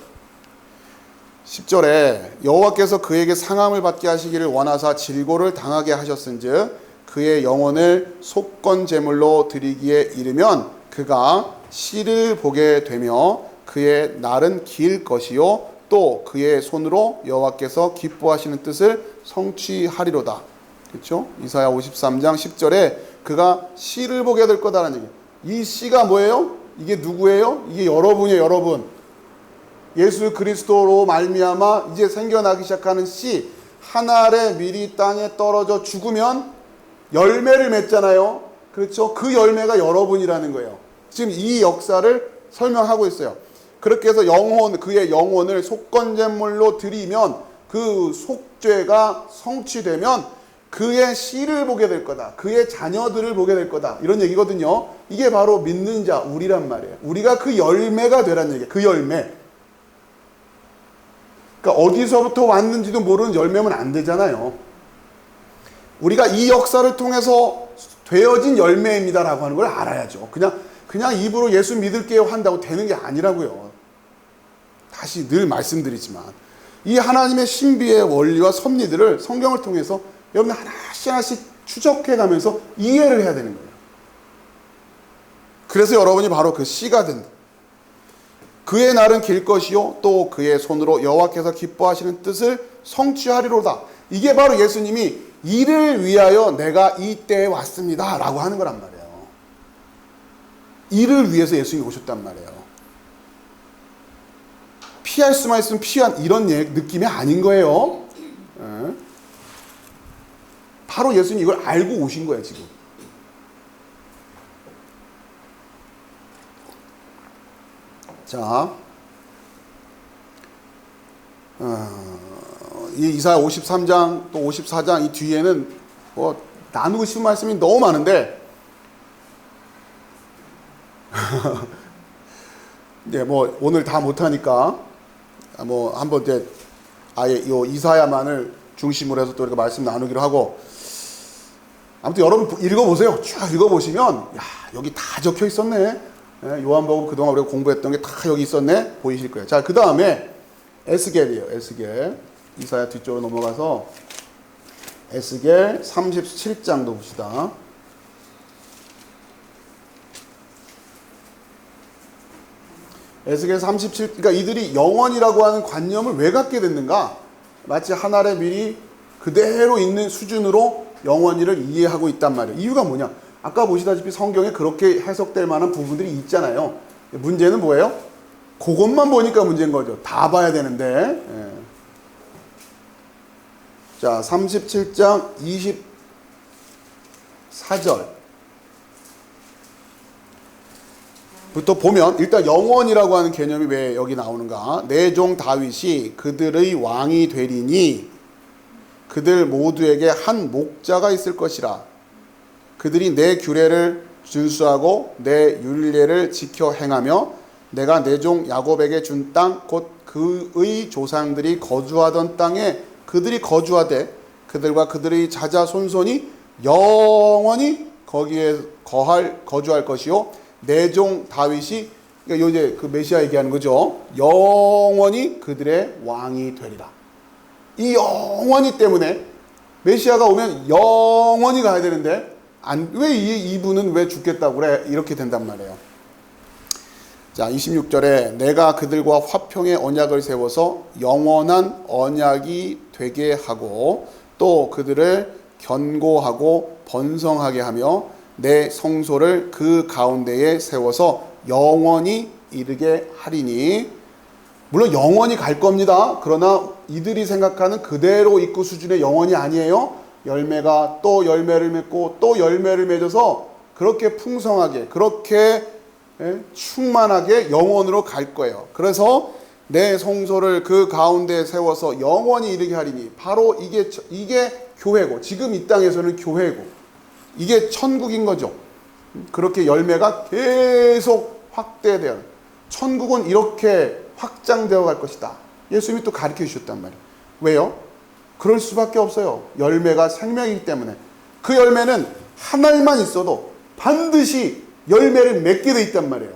10절에 여호와께서 그에게 상함을 받게 하시기를 원하사 질고를 당하게 하셨은즉 그의 영혼을 속건 제물로 드리기에 이르면 그가 씨를 보게 되며 그의 날은 길 것이요 또 그의 손으로 여호와께서 기뻐하시는 뜻을 성취하리로다. 그렇죠? 이사야 53장 10절에 그가 씨를 보게 될 거다라는 얘기예요. 이 씨가 뭐예요? 이게 누구예요? 이게 여러분이에요. 여러분. 예수 그리스도로 말미암아 이제 생겨나기 시작하는 씨, 한 알의 밀이 땅에 떨어져 죽으면 열매를 맺잖아요. 그렇죠? 그 열매가 여러분이라는 거예요. 지금 이 역사를 설명하고 있어요. 그렇게 해서 그의 영혼을 속건제물로 드리면 그 속죄가 성취되면 그의 씨를 보게 될 거다. 그의 자녀들을 보게 될 거다. 이런 얘기거든요. 이게 바로 믿는 자, 우리란 말이에요. 우리가 그 열매가 되란 얘기예요. 그 열매. 그러니까 어디서부터 왔는지도 모르는 열매면 안 되잖아요. 우리가 이 역사를 통해서 되어진 열매입니다라고 하는 걸 알아야죠. 그냥 입으로 예수 믿을게요 한다고 되는 게 아니라고요. 다시 늘 말씀드리지만 이 하나님의 신비의 원리와 섭리들을 성경을 통해서 여러분 하나씩 하나씩 추적해 가면서 이해를 해야 되는 거예요. 그래서 여러분이 바로 그 씨가 된다. 그의 날은 길 것이요 또 그의 손으로 여호와께서 기뻐하시는 뜻을 성취하리로다. 이게 바로 예수님이 이를 위하여 내가 이 때에 왔습니다 라고 하는 거란 말이에요. 이를 위해서 예수님이 오셨단 말이에요. 피할 수만 있으면 피한 이런 느낌이 아닌 거예요. 바로 예수님이 이걸 알고 오신 거예요 지금. 자, 이 이사야 53장 또 54장 이 뒤에는 뭐 나누고 싶은 말씀이 너무 많은데 네, 뭐 오늘 다 못하니까 뭐 한번 이제 아예 이 이사야만을 중심으로 해서 또 이렇게 말씀 나누기로 하고, 아무튼 여러분 읽어보세요. 쭉 읽어보시면 야 여기 다 적혀 있었네. 요한복음 그동안 우리가 공부했던 게 다 여기 있었네 보이실 거예요. 자, 그 다음에 에스겔이에요. 에스겔. 이사야 뒤쪽으로 넘어가서 에스겔 37장도 봅시다. 에스겔 37, 그러니까 이들이 영원이라고 하는 관념을 왜 갖게 됐는가? 마치 한 알의 밀이 그대로 있는 수준으로 영원이를 이해하고 있단 말이에요. 이유가 뭐냐? 아까 보시다시피 성경에 그렇게 해석될 만한 부분들이 있잖아요. 문제는 뭐예요? 그것만 보니까 문제인 거죠. 다 봐야 되는데. 자, 37장 24절 부터 보면 일단 영원이라고 하는 개념이 왜 여기 나오는가? 내 종 다윗이 그들의 왕이 되리니 그들 모두에게 한 목자가 있을 것이라. 그들이 내 규례를 준수하고 내 율례를 지켜 행하며 내가 내 종 야곱에게 준 땅 곧 그의 조상들이 거주하던 땅에 그들이 거주하되 그들과 그들의 자자손손이 영원히 거기에 거주할 것이요 내 종 다윗이, 그러니까 이제 그 메시아 얘기하는 거죠. 영원히 그들의 왕이 되리라. 이 영원히 때문에 메시아가 오면 영원히 가야 되는데 왜 이분은 왜 죽겠다고 그래? 이렇게 된단 말이에요. 자, 26절에 내가 그들과 화평의 언약을 세워서 영원한 언약이 되게 하고 또 그들을 견고하고 번성하게 하며 내 성소를 그 가운데에 세워서 영원히 이르게 하리니. 물론 영원히 갈 겁니다. 그러나 이들이 생각하는 그대로 있고 수준의 영원이 아니에요. 열매가 또 열매를 맺고 또 열매를 맺어서 그렇게 풍성하게 그렇게 충만하게 영원으로 갈 거예요. 그래서 내 성소를 그 가운데에 세워서 영원히 이르게 하리니. 바로 이게 교회고, 지금 이 땅에서는 교회고, 이게 천국인 거죠. 그렇게 열매가 계속 확대돼요. 천국은 이렇게 확장되어 갈 것이다. 예수님이 또 가르쳐 주셨단 말이에요. 왜요? 그럴 수밖에 없어요. 열매가 생명이기 때문에. 그 열매는 한 알만 있어도 반드시 열매를 맺게 돼 있단 말이에요.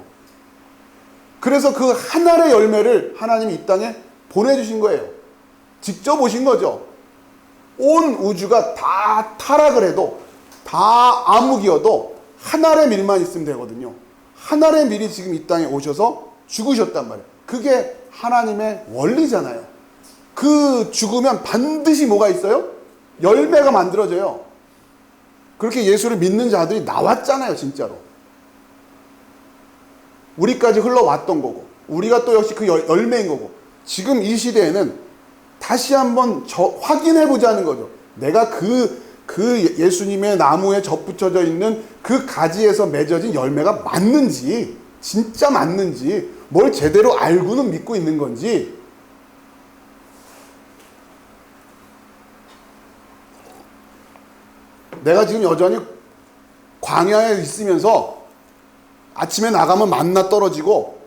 그래서 그 한 알의 열매를 하나님이 이 땅에 보내주신 거예요. 직접 오신 거죠. 온 우주가 다 타락을 해도, 다 암흑이어도 한 알의 밀만 있으면 되거든요. 한 알의 밀이 지금 이 땅에 오셔서 죽으셨단 말이에요. 그게 하나님의 원리잖아요. 그 죽으면 반드시 뭐가 있어요? 열매가 만들어져요. 그렇게 예수를 믿는 자들이 나왔잖아요, 진짜로. 우리까지 흘러왔던 거고, 우리가 또 역시 그 열매인 거고, 지금 이 시대에는 다시 한번 확인해 보자는 거죠. 내가 그 예수님의 나무에 접붙여져 있는 그 가지에서 맺어진 열매가 맞는지, 진짜 맞는지, 뭘 제대로 알고는 믿고 있는 건지. 내가 지금 여전히 광야에 있으면서 아침에 나가면 만나 떨어지고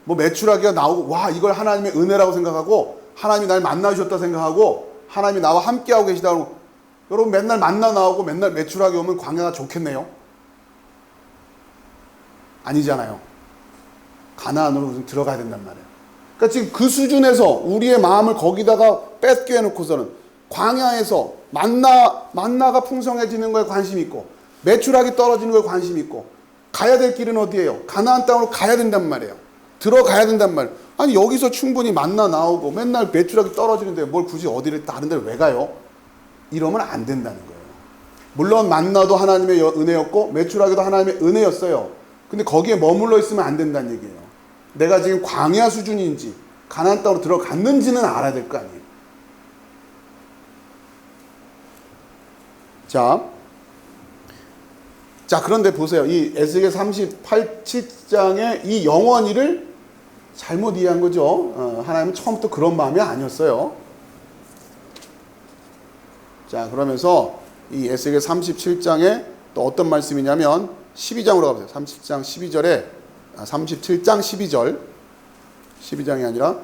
뭐 메추라기가 나오고, 와 이걸 하나님의 은혜라고 생각하고 하나님이 날 만나주셨다 생각하고 하나님이 나와 함께하고 계시다고, 여러분 맨날 만나 나오고 맨날 메추라기 오면 광야가 좋겠네요? 아니잖아요. 가나안으로 들어가야 된단 말이에요. 그러니까 지금 그 수준에서 우리의 마음을 거기다가 뺏겨 놓고서는 광야에서 만나가 풍성해지는 거에 관심 있고 매출하기 떨어지는 거에 관심 있고 가야 될 길은 어디예요? 가나안 땅으로 가야 된단 말이에요. 들어가야 된단 말이에요. 아니 여기서 충분히 만나 나오고 맨날 매출하기 떨어지는데 뭘 굳이 어디를 다른 데를 왜 가요? 이러면 안 된다는 거예요. 물론 만나도 하나님의 은혜였고 매출하기도 하나님의 은혜였어요. 근데 거기에 머물러 있으면 안 된다는 얘기예요. 내가 지금 광야 수준인지 가나안 땅으로 들어갔는지는 알아야 될 거 아니에요. 자 그런데 보세요. 이 에스겔 38장의 이 영원히를 잘못 이해한 거죠. 하나님은 처음부터 그런 마음이 아니었어요. 자 그러면서 이 에스겔 37장에 또 어떤 말씀이냐면 12장으로 가보세요. 37장 12절에 37장 12절 12장이 아니라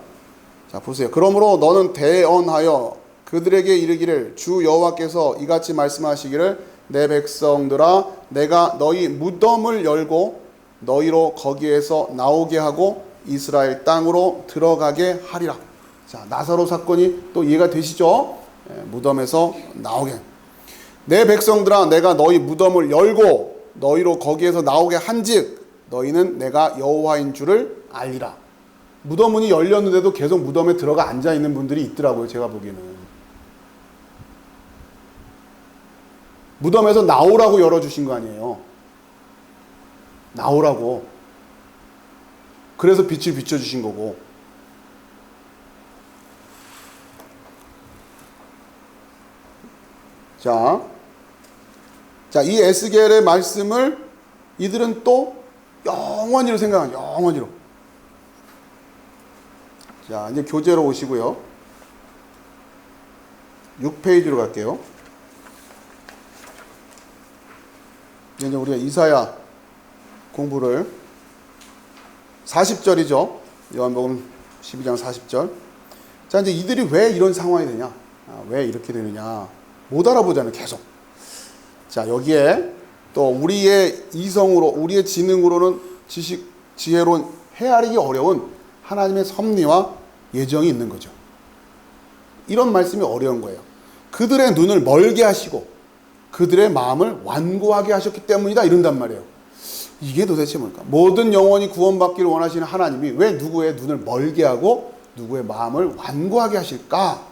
자 보세요. 그러므로 너는 대언하여 그들에게 이르기를 주 여호와께서 이같이 말씀하시기를 내 백성들아 내가 너희 무덤을 열고 너희로 거기에서 나오게 하고 이스라엘 땅으로 들어가게 하리라. 자 나사로 사건이 또 이해가 되시죠? 무덤에서 나오게 내 백성들아 내가 너희 무덤을 열고 너희로 거기에서 나오게 한즉 너희는 내가 여호와인 줄을 알리라. 무덤 문이 열렸는데도 계속 무덤에 들어가 앉아있는 분들이 있더라고요. 제가 보기에는 무덤에서 나오라고 열어주신 거 아니에요. 나오라고. 그래서 빛을 비춰주신 거고. 자, 이 에스겔의 말씀을 이들은 또 영원히로 생각하죠. 영원히로. 자, 이제 교재로 오시고요. 6페이지로 갈게요. 이제 우리가 이사야 공부를 40절이죠. 요한복음 12장 40절. 자, 이제 이들이 왜 이런 상황이 되냐? 왜 이렇게 되느냐? 못 알아보잖아요, 계속. 자, 여기에 또 우리의 이성으로, 우리의 지능으로는 지혜로 헤아리기 어려운 하나님의 섭리와 예정이 있는 거죠. 이런 말씀이 어려운 거예요. 그들의 눈을 멀게 하시고 그들의 마음을 완고하게 하셨기 때문이다 이런단 말이에요. 이게 도대체 뭘까? 모든 영혼이 구원받기를 원하시는 하나님이 왜 누구의 눈을 멀게 하고 누구의 마음을 완고하게 하실까?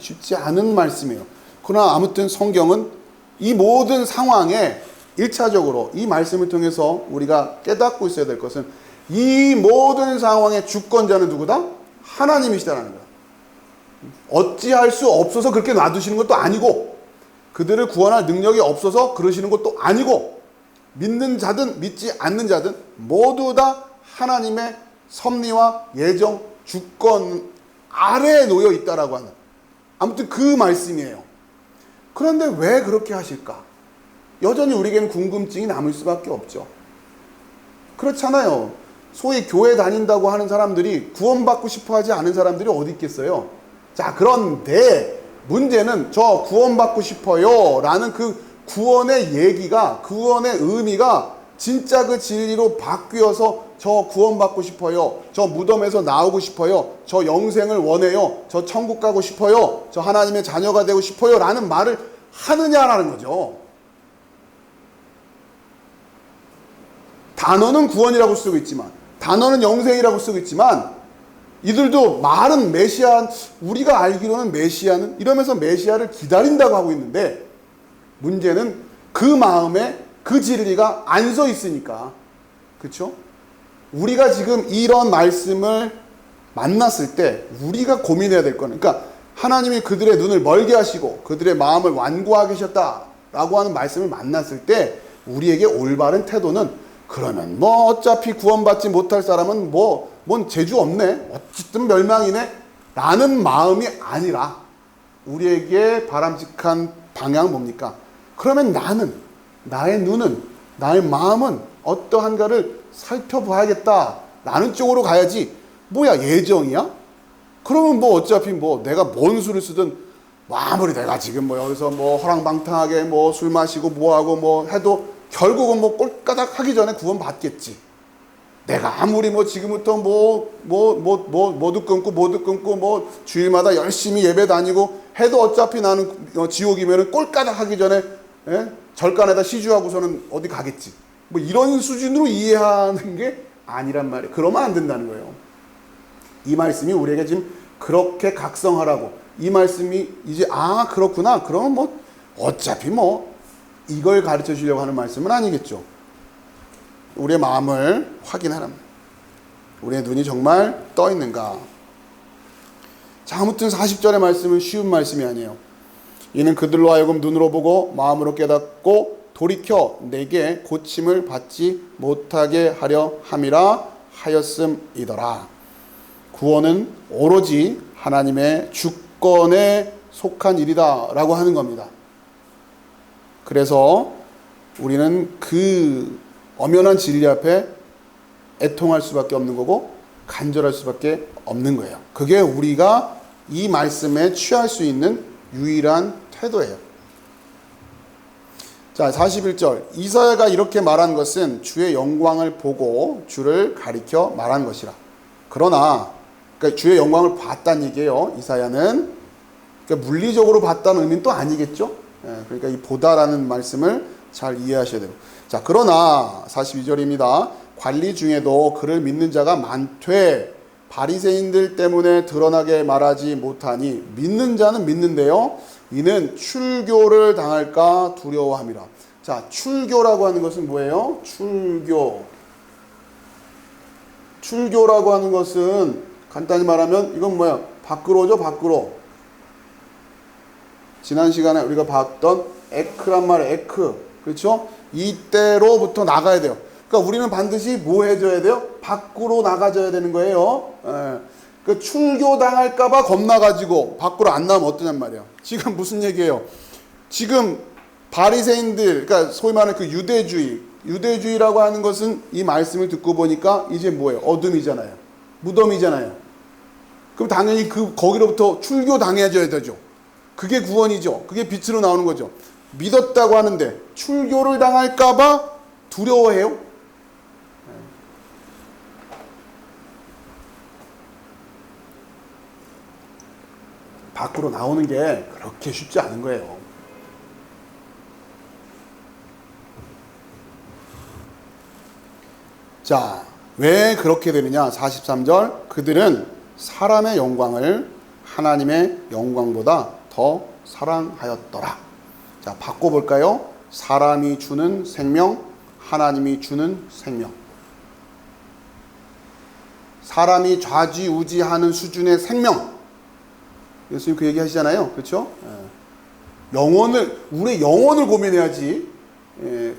쉽지 않은 말씀이에요. 그러나 아무튼 성경은 이 모든 상황에 1차적으로 이 말씀을 통해서 우리가 깨닫고 있어야 될 것은 이 모든 상황의 주권자는 누구다? 하나님이시다라는 거야. 어찌할 수 없어서 그렇게 놔두시는 것도 아니고 그들을 구원할 능력이 없어서 그러시는 것도 아니고 믿는 자든 믿지 않는 자든 모두 다 하나님의 섭리와 예정, 주권 아래에 놓여 있다라고 하는 아무튼 그 말씀이에요. 그런데 왜 그렇게 하실까? 여전히 우리에게는 궁금증이 남을 수밖에 없죠. 그렇잖아요. 소위 교회 다닌다고 하는 사람들이 구원받고 싶어 하지 않은 사람들이 어디 있겠어요? 자, 그런데 문제는 저 구원받고 싶어요 라는 그 구원의 얘기가, 구원의 의미가 진짜 그 진리로 바뀌어서 저 구원받고 싶어요, 저 무덤에서 나오고 싶어요, 저 영생을 원해요, 저 천국 가고 싶어요, 저 하나님의 자녀가 되고 싶어요 라는 말을 하느냐라는 거죠. 단어는 구원이라고 쓰고 있지만, 단어는 영생이라고 쓰고 있지만, 이들도 말은 메시아, 우리가 알기로는 메시아는 이러면서 메시아를 기다린다고 하고 있는데, 문제는 그 마음에 그 진리가 안 서 있으니까. 그렇죠? 우리가 지금 이런 말씀을 만났을 때 우리가 고민해야 될 거는, 그러니까 하나님이 그들의 눈을 멀게 하시고 그들의 마음을 완고하게 하셨다라고 하는 말씀을 만났을 때 우리에게 올바른 태도는, 그러면 뭐 어차피 구원받지 못할 사람은 뭔 재주 없네, 어쨌든 멸망이네 라는 마음이 아니라, 우리에게 바람직한 방향은 뭡니까? 그러면 나의 눈은, 나의 마음은 어떠한가를 살펴봐야겠다 라는 쪽으로 가야지. 뭐야, 예정이야? 그러면 뭐 어차피 뭐 내가 뭔 수를 쓰든, 아무리 내가 지금 뭐 여기서 뭐 허랑방탕하게 뭐 술 마시고 뭐하고 뭐 해도 결국은 뭐 꼴까닥 하기 전에 구원 받겠지. 내가 아무리 뭐 지금부터 모두 끊고 뭐 주일마다 열심히 예배 다니고 해도 어차피 나는 지옥이면은 꼴까닥 하기 전에 절간에다 시주하고서는 어디 가겠지. 뭐 이런 수준으로 이해하는 게 아니란 말이에요. 그러면 안 된다는 거예요. 이 말씀이 우리에게 지금 그렇게 각성하라고. 이 말씀이 이제 그렇구나. 그러면 뭐 어차피 뭐 이걸 가르쳐 주려고 하는 말씀은 아니겠죠. 우리의 마음을 확인하랍니다. 우리의 눈이 정말 떠 있는가. 자, 아무튼 40절의 말씀은 쉬운 말씀이 아니에요. 이는 그들로 하여금 눈으로 보고 마음으로 깨닫고 돌이켜 내게 고침을 받지 못하게 하려 함이라 하였음이더라. 구원은 오로지 하나님의 주권에 속한 일이다 라고 하는 겁니다. 그래서 우리는 그 엄연한 진리 앞에 애통할 수밖에 없는 거고 간절할 수밖에 없는 거예요. 그게 우리가 이 말씀에 취할 수 있는 유일한 태도예요. 자, 41절. 이사야가 이렇게 말한 것은 주의 영광을 보고 주를 가리켜 말한 것이라. 그러나 그러니까 주의 영광을 봤다는 얘기예요. 이사야는 그러니까 물리적으로 봤다는 의미는 또 아니겠죠. 그러니까 이 보다라는 말씀을 잘 이해하셔야 돼요. 자, 그러나 42절입니다. 관리 중에도 그를 믿는 자가 많되 바리새인들 때문에 드러나게 말하지 못하니 믿는 자는 믿는데요. 이는 출교를 당할까 두려워함이라. 자, 출교라고 하는 것은 뭐예요? 출교라고 하는 것은 간단히 말하면 이건 뭐야? 밖으로죠, 밖으로. 지난 시간에 우리가 봤던 에크란 말이에요. 에크. 그렇죠? 이때로부터 나가야 돼요. 그러니까 우리는 반드시 뭐 해줘야 돼요? 밖으로 나가줘야 되는 거예요. 그 출교당할까봐 겁나가지고 밖으로 안 나오면 어떠냔 말이에요. 지금 무슨 얘기예요? 지금 바리새인들, 그러니까 소위 말하는 그 유대주의라고 하는 것은 이 말씀을 듣고 보니까 이제 뭐예요? 어둠이잖아요. 무덤이잖아요. 그럼 당연히 거기로부터 출교당해줘야 되죠. 그게 구원이죠. 그게 빛으로 나오는 거죠. 믿었다고 하는데 출교를 당할까봐 두려워해요. 밖으로 나오는 게 그렇게 쉽지 않은 거예요. 자, 왜 그렇게 되느냐? 43절. 그들은 사람의 영광을 하나님의 영광보다 더 사랑하였더라. 자, 바꿔볼까요? 사람이 주는 생명, 하나님이 주는 생명. 사람이 좌지우지하는 수준의 생명. 예수님 그 얘기 하시잖아요. 그렇죠? 우리의 영혼을 고민해야지.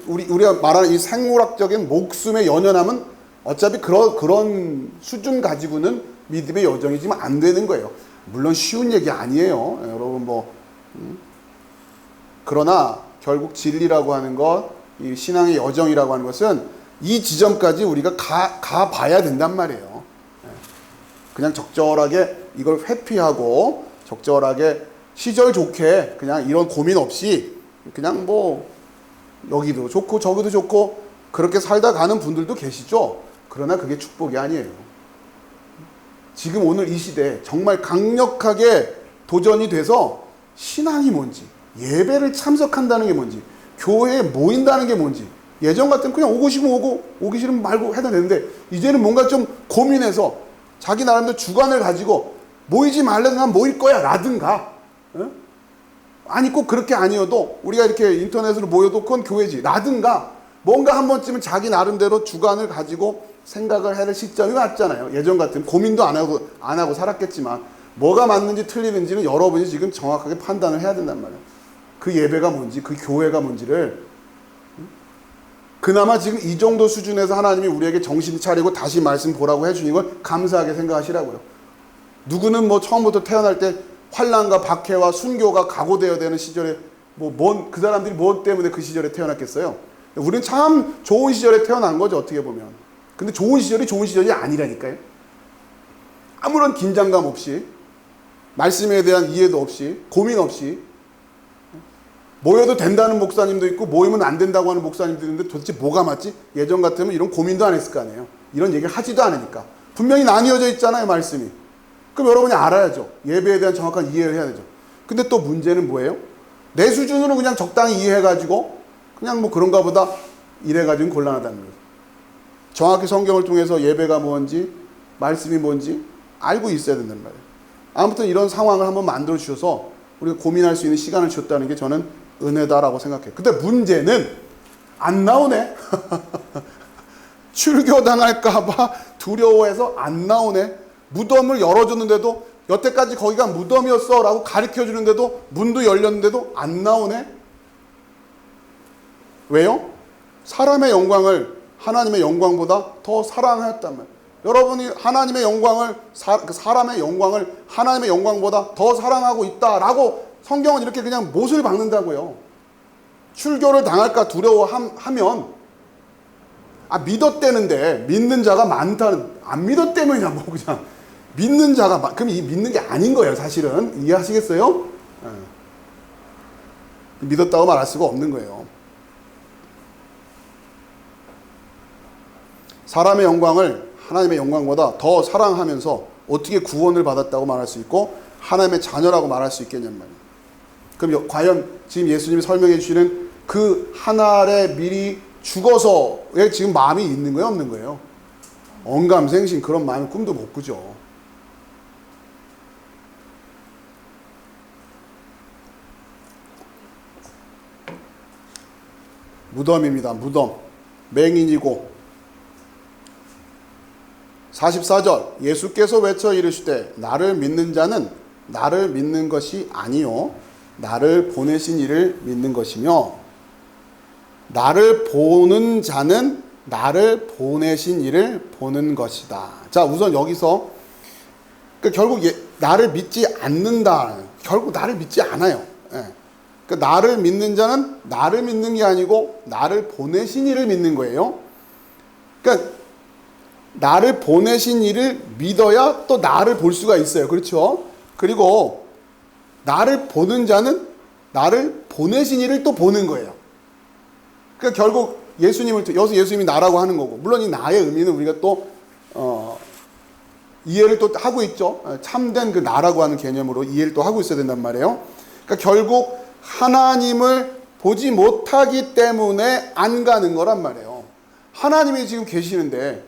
우리가 말하는 이 생물학적인 목숨의 연연함은 어차피 그런 수준 가지고는 믿음의 여정이지만 안 되는 거예요. 물론 쉬운 얘기 아니에요. 여러분 그러나 결국 진리라고 하는 것, 이 신앙의 여정이라고 하는 것은 이 지점까지 우리가 가봐야 된단 말이에요. 그냥 적절하게 이걸 회피하고 적절하게 시절 좋게 그냥 이런 고민 없이 그냥 여기도 좋고 저기도 좋고 그렇게 살다 가는 분들도 계시죠. 그러나 그게 축복이 아니에요. 지금 오늘 이 시대에 정말 강력하게 도전이 돼서 신앙이 뭔지, 예배를 참석한다는 게 뭔지, 교회에 모인다는 게 뭔지, 예전 같으면 그냥 오고 싶으면 오고 오기 싫으면 말고 해도 되는데 이제는 뭔가 좀 고민해서 자기 나름대로 주관을 가지고 모이지 말래도 난 모일 거야 라든가, 아니 꼭 그렇게 아니어도 우리가 이렇게 인터넷으로 모여도 그건 교회지 라든가, 뭔가 한 번쯤은 자기 나름대로 주관을 가지고 생각을 해야 될 시점이 왔잖아요. 예전 같으면 고민도 안 하고 살았겠지만 뭐가 맞는지 틀리는지는 여러분이 지금 정확하게 판단을 해야 된단 말이에요. 그 예배가 뭔지, 그 교회가 뭔지를. 그나마 지금 이 정도 수준에서 하나님이 우리에게 정신 차리고 다시 말씀 보라고 해주니 건 감사하게 생각하시라고요. 누구는 처음부터 태어날 때 환난과 박해와 순교가 각오되어야 되는 시절에 그 사람들이 뭐 때문에 그 시절에 태어났겠어요? 우리는 참 좋은 시절에 태어난 거죠, 어떻게 보면. 근데 좋은 시절이 아니라니까요. 아무런 긴장감 없이, 말씀에 대한 이해도 없이, 고민 없이, 모여도 된다는 목사님도 있고 모이면 안 된다고 하는 목사님도 있는데 도대체 뭐가 맞지? 예전 같으면 이런 고민도 안 했을 거 아니에요. 이런 얘기를 하지도 않으니까. 분명히 나뉘어져 있잖아요, 말씀이. 그럼 여러분이 알아야죠. 예배에 대한 정확한 이해를 해야 되죠. 근데 또 문제는 뭐예요? 내 수준으로 그냥 적당히 이해해가지고 그냥 뭐 그런가 보다 이래가지고 곤란하다는 거죠. 정확히 성경을 통해서 예배가 뭔지, 말씀이 뭔지 알고 있어야 된다는 말이에요. 아무튼 이런 상황을 한번 만들어 주셔서 우리가 고민할 수 있는 시간을 줬다는 게 저는 은혜다라고 생각해요. 근데 문제는 안 나오네. 출교당할까봐 두려워해서 안 나오네. 무덤을 열어줬는데도 여태까지 거기가 무덤이었어 라고 가르쳐주는데도 문도 열렸는데도 안 나오네. 왜요? 사람의 영광을 하나님의 영광보다 더 사랑하였단 말이에요. 여러분이 하나님의 영광을 사람의 영광을 하나님의 영광보다 더 사랑하고 있다라고 성경은 이렇게 그냥 못을 박는다고요. 출교를 당할까 두려워하면 믿었대는데 믿는 자가 많다는, 안 믿었대면이야 뭐 그냥 믿는 자가 그럼 이 믿는 게 아닌 거예요. 사실은 이해하시겠어요? 믿었다고 말할 수가 없는 거예요. 사람의 영광을 하나님의 영광보다 더 사랑하면서 어떻게 구원을 받았다고 말할 수 있고 하나님의 자녀라고 말할 수 있겠냔 말이에요. 그럼 과연 지금 예수님이 설명해 주시는 그 한 알에 미리 죽어서에 지금 마음이 있는 거예요, 없는 거예요? 언감생심 그런 마음의 꿈도 못 꾸죠. 무덤입니다. 무덤. 맹인이고 44절 예수께서 외쳐 이르시되 나를 믿는 자는 나를 믿는 것이 아니요 나를 보내신 이를 믿는 것이며 나를 보는 자는 나를 보내신 이를 보는 것이다. 자, 우선 여기서 결국 나를 믿지 않는다. 결국 나를 믿지 않아요. 나를 믿는 자는 나를 믿는 게 아니고 나를 보내신 이를 믿는 거예요. 그러니까 나를 보내신 이를 믿어야 또 나를 볼 수가 있어요. 그렇죠? 그리고 나를 보는 자는 나를 보내신 이를 또 보는 거예요. 그러니까 결국 여기서 예수님이 나라고 하는 거고, 물론 이 나의 의미는 우리가 또 이해를 또 하고 있죠. 참된 그 나라고 하는 개념으로 이해를 또 하고 있어야 된단 말이에요. 그러니까 결국 하나님을 보지 못하기 때문에 안 가는 거란 말이에요. 하나님이 지금 계시는데,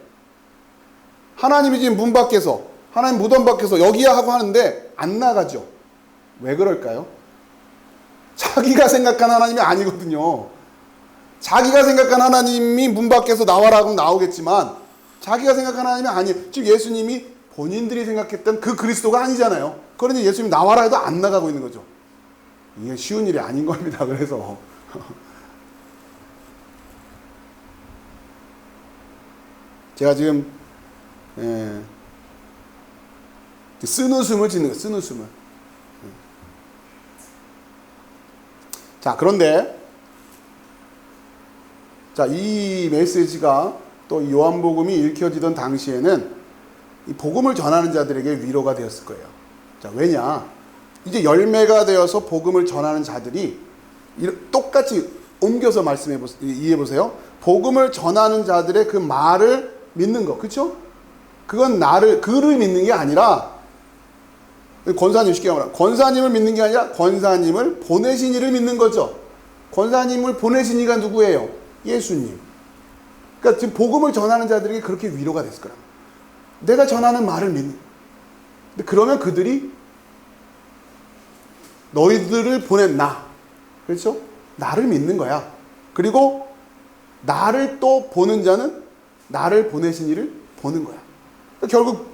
하나님이 지금 문 밖에서, 하나님 무덤 밖에서 여기야 하고 하는데 안 나가죠. 왜 그럴까요? 자기가 생각한 하나님이 아니거든요. 자기가 생각한 하나님이 문 밖에서 나와라 하면 나오겠지만 자기가 생각한 하나님이 아니에요. 지금 예수님이 본인들이 생각했던 그 그리스도가 아니잖아요. 그러니 예수님이 나와라 해도 안 나가고 있는 거죠. 이게 쉬운 일이 아닌 겁니다. 그래서 제가 지금 쓴웃음을 짓는 거예요. 쓴웃음을. 자, 그런데 이 메시지가 또 요한복음이 읽혀지던 당시에는 이 복음을 전하는 자들에게 위로가 되었을 거예요. 자, 왜냐? 이제 열매가 되어서 복음을 전하는 자들이 똑같이 옮겨서 이해해 보세요. 복음을 전하는 자들의 그 말을 믿는 거, 그렇죠? 그건 그를 믿는 게 아니라, 권사님 쉽게 말하면 권사님을 믿는 게 아니라 권사님을 보내신 이를 믿는 거죠. 권사님을 보내신 이가 누구예요? 예수님. 그러니까 지금 복음을 전하는 자들에게 그렇게 위로가 됐을 거라. 내가 전하는 말을 믿는. 근데 그러면 그들이 너희들을 보낸 나, 그렇죠? 나를 믿는 거야. 그리고 나를 또 보는 자는 나를 보내신 이를 보는 거야. 그러니까 결국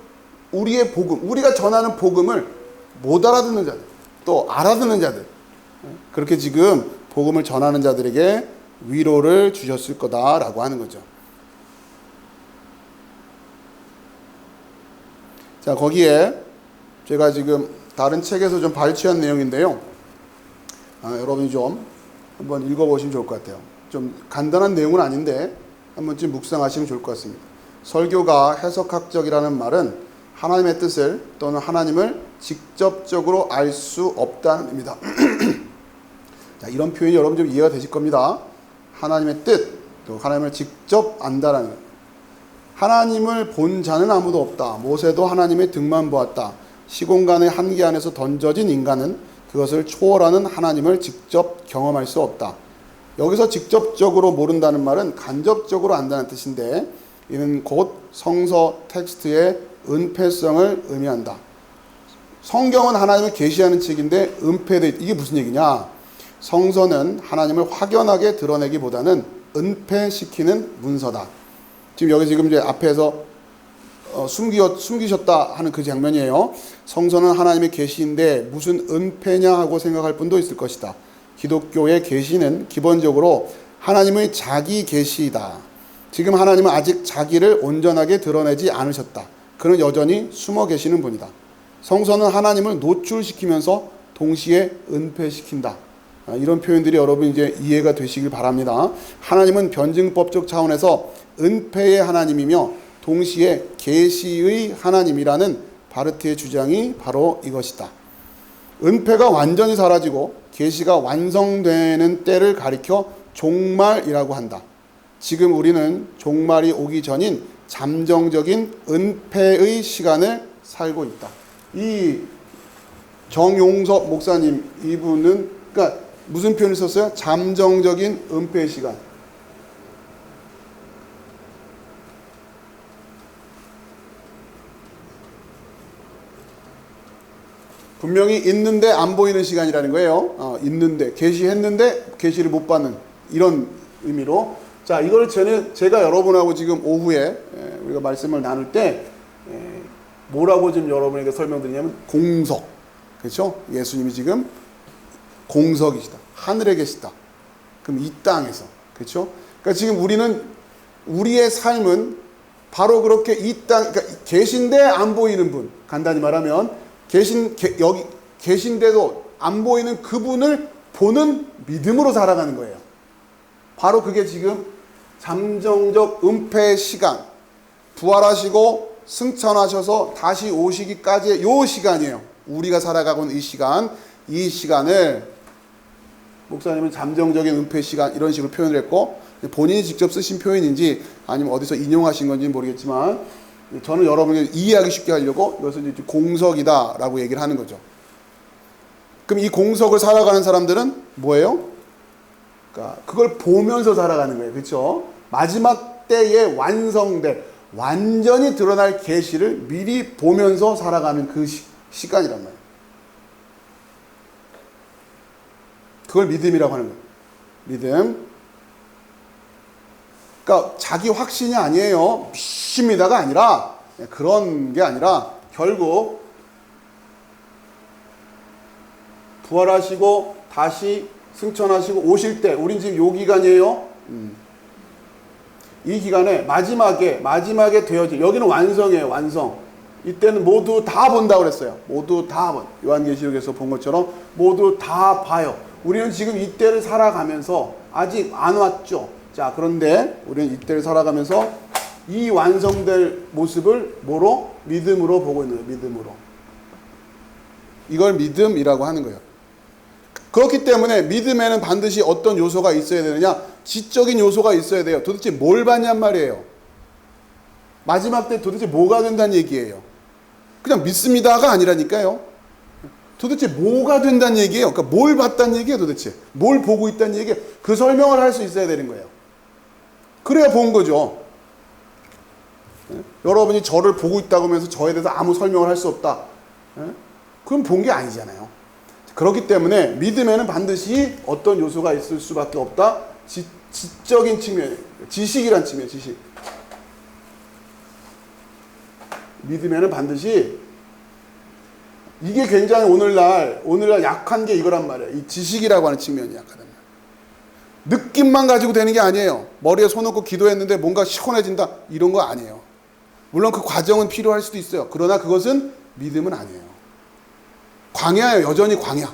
우리의 복음, 우리가 전하는 복음을 못 알아듣는 자들, 또 알아듣는 자들, 그렇게 지금 복음을 전하는 자들에게 위로를 주셨을 거다라고 하는 거죠. 자, 거기에 제가 지금 다른 책에서 좀 발췌한 내용인데요. 여러분이 좀 한번 읽어보시면 좋을 것 같아요. 좀 간단한 내용은 아닌데 한 번쯤 묵상하시면 좋을 것 같습니다. 설교가 해석학적이라는 말은 하나님의 뜻을 또는 하나님을 직접적으로 알 수 없다는 의미다. 자, 이런 표현이 여러분 좀 이해가 되실 겁니다. 하나님의 뜻, 또 하나님을 직접 안다라는. 하나님을 본 자는 아무도 없다. 모세도 하나님의 등만 보았다. 시공간의 한계 안에서 던져진 인간은 그것을 초월하는 하나님을 직접 경험할 수 없다. 여기서 직접적으로 모른다는 말은 간접적으로 안다는 뜻인데, 이는 곧 성서 텍스트의 은폐성을 의미한다. 성경은 하나님을 계시하는 책인데 은폐돼 이게 무슨 얘기냐? 성서는 하나님을 확연하게 드러내기보다는 은폐시키는 문서다. 지금 이제 앞에서 숨기셨다 하는 그 장면이에요. 성서는 하나님의 계시인데 무슨 은폐냐 하고 생각할 분도 있을 것이다. 기독교의 계시는 기본적으로 하나님의 자기 계시이다. 지금 하나님은 아직 자기를 온전하게 드러내지 않으셨다. 그는 여전히 숨어 계시는 분이다. 성서는 하나님을 노출시키면서 동시에 은폐시킨다. 이런 표현들이 여러분 이제 이해가 되시길 바랍니다. 하나님은 변증법적 차원에서 은폐의 하나님이며 동시에 계시의 하나님이라는 바르트의 주장이 바로 이것이다. 은폐가 완전히 사라지고 계시가 완성되는 때를 가리켜 종말이라고 한다. 지금 우리는 종말이 오기 전인 잠정적인 은폐의 시간을 살고 있다. 이 정용섭 목사님 이분은 그러니까 무슨 표현을 썼어요? 잠정적인 은폐의 시간. 분명히 있는데 안 보이는 시간이라는 거예요. 있는데 계시했는데 계시를 못 받는 이런 의미로. 자, 이걸 제가 여러분하고 지금 오후에 우리가 말씀을 나눌 때 뭐라고 지금 여러분에게 설명드리냐면 공석. 그렇죠? 예수님이 지금 공석이시다. 하늘에 계시다. 그럼 이 땅에서. 그렇죠? 그러니까 지금 우리의 삶은 바로 그렇게 이 땅, 그러니까 계신데 안 보이는 분. 간단히 말하면 여기 계신데도 안 보이는 그분을 보는 믿음으로 살아가는 거예요. 바로 그게 지금 잠정적 은폐의 시간, 부활하시고 승천하셔서 다시 오시기까지의 요 시간이에요. 우리가 살아가고 있는 이 시간을 목사님은 잠정적인 은폐 시간 이런 식으로 표현을 했고, 본인이 직접 쓰신 표현인지 아니면 어디서 인용하신 건지 모르겠지만 저는 여러분에게 이해하기 쉽게 하려고 이것을 이제 공석이다라고 얘기를 하는 거죠. 그럼 이 공석을 살아가는 사람들은 뭐예요? 그러니까 그걸 보면서 살아가는 거예요. 그렇죠? 마지막 때에 완성될 완전히 드러날 계시를 미리 보면서 살아가는 그 시간이란 말이에요. 그걸 믿음이라고 하는 거예요. 믿음. 그러니까 자기 확신이 아니에요. 믿습니다가 아니라 그런 게 아니라 결국 부활하시고 다시 승천하시고 오실 때 우린 지금 요 기간이에요. 이 기간에 마지막에 되어질 여기는 완성이에요. 완성. 이때는 모두 다 본다고 그랬어요. 모두 다 본. 요한계시록에서 본 것처럼 모두 다 봐요. 우리는 지금 이때를 살아가면서 아직 안 왔죠. 자, 그런데 우리는 이때를 살아가면서 이 완성될 모습을 뭐로? 믿음으로 보고 있는 거예요. 믿음으로. 이걸 믿음이라고 하는 거예요. 그렇기 때문에 믿음에는 반드시 어떤 요소가 있어야 되느냐? 지적인 요소가 있어야 돼요. 도대체 뭘 받냔 말이에요. 마지막 때 도대체 뭐가 된다는 얘기예요. 그냥 믿습니다가 아니라니까요. 도대체 뭐가 된다는 얘기예요. 그러니까 뭘 봤다는 얘기예요. 도대체 뭘 보고 있다는 얘기예요. 그 설명을 할 수 있어야 되는 거예요. 그래야 본 거죠. 여러분이 저를 보고 있다고 하면서 저에 대해서 아무 설명을 할 수 없다. 그럼 본 게 아니잖아요. 그렇기 때문에 믿음에는 반드시 어떤 요소가 있을 수밖에 없다. 지적인 측면, 지식이란 측면, 지식. 믿음에는 반드시 이게 굉장히 오늘날 약한 게 이거란 말이에요. 이 지식이라고 하는 측면이 약하단 말이에요. 느낌만 가지고 되는 게 아니에요. 머리에 손 얹고 기도했는데 뭔가 시원해진다 이런 거 아니에요. 물론 그 과정은 필요할 수도 있어요. 그러나 그것은 믿음은 아니에요. 광야예요. 여전히 광야.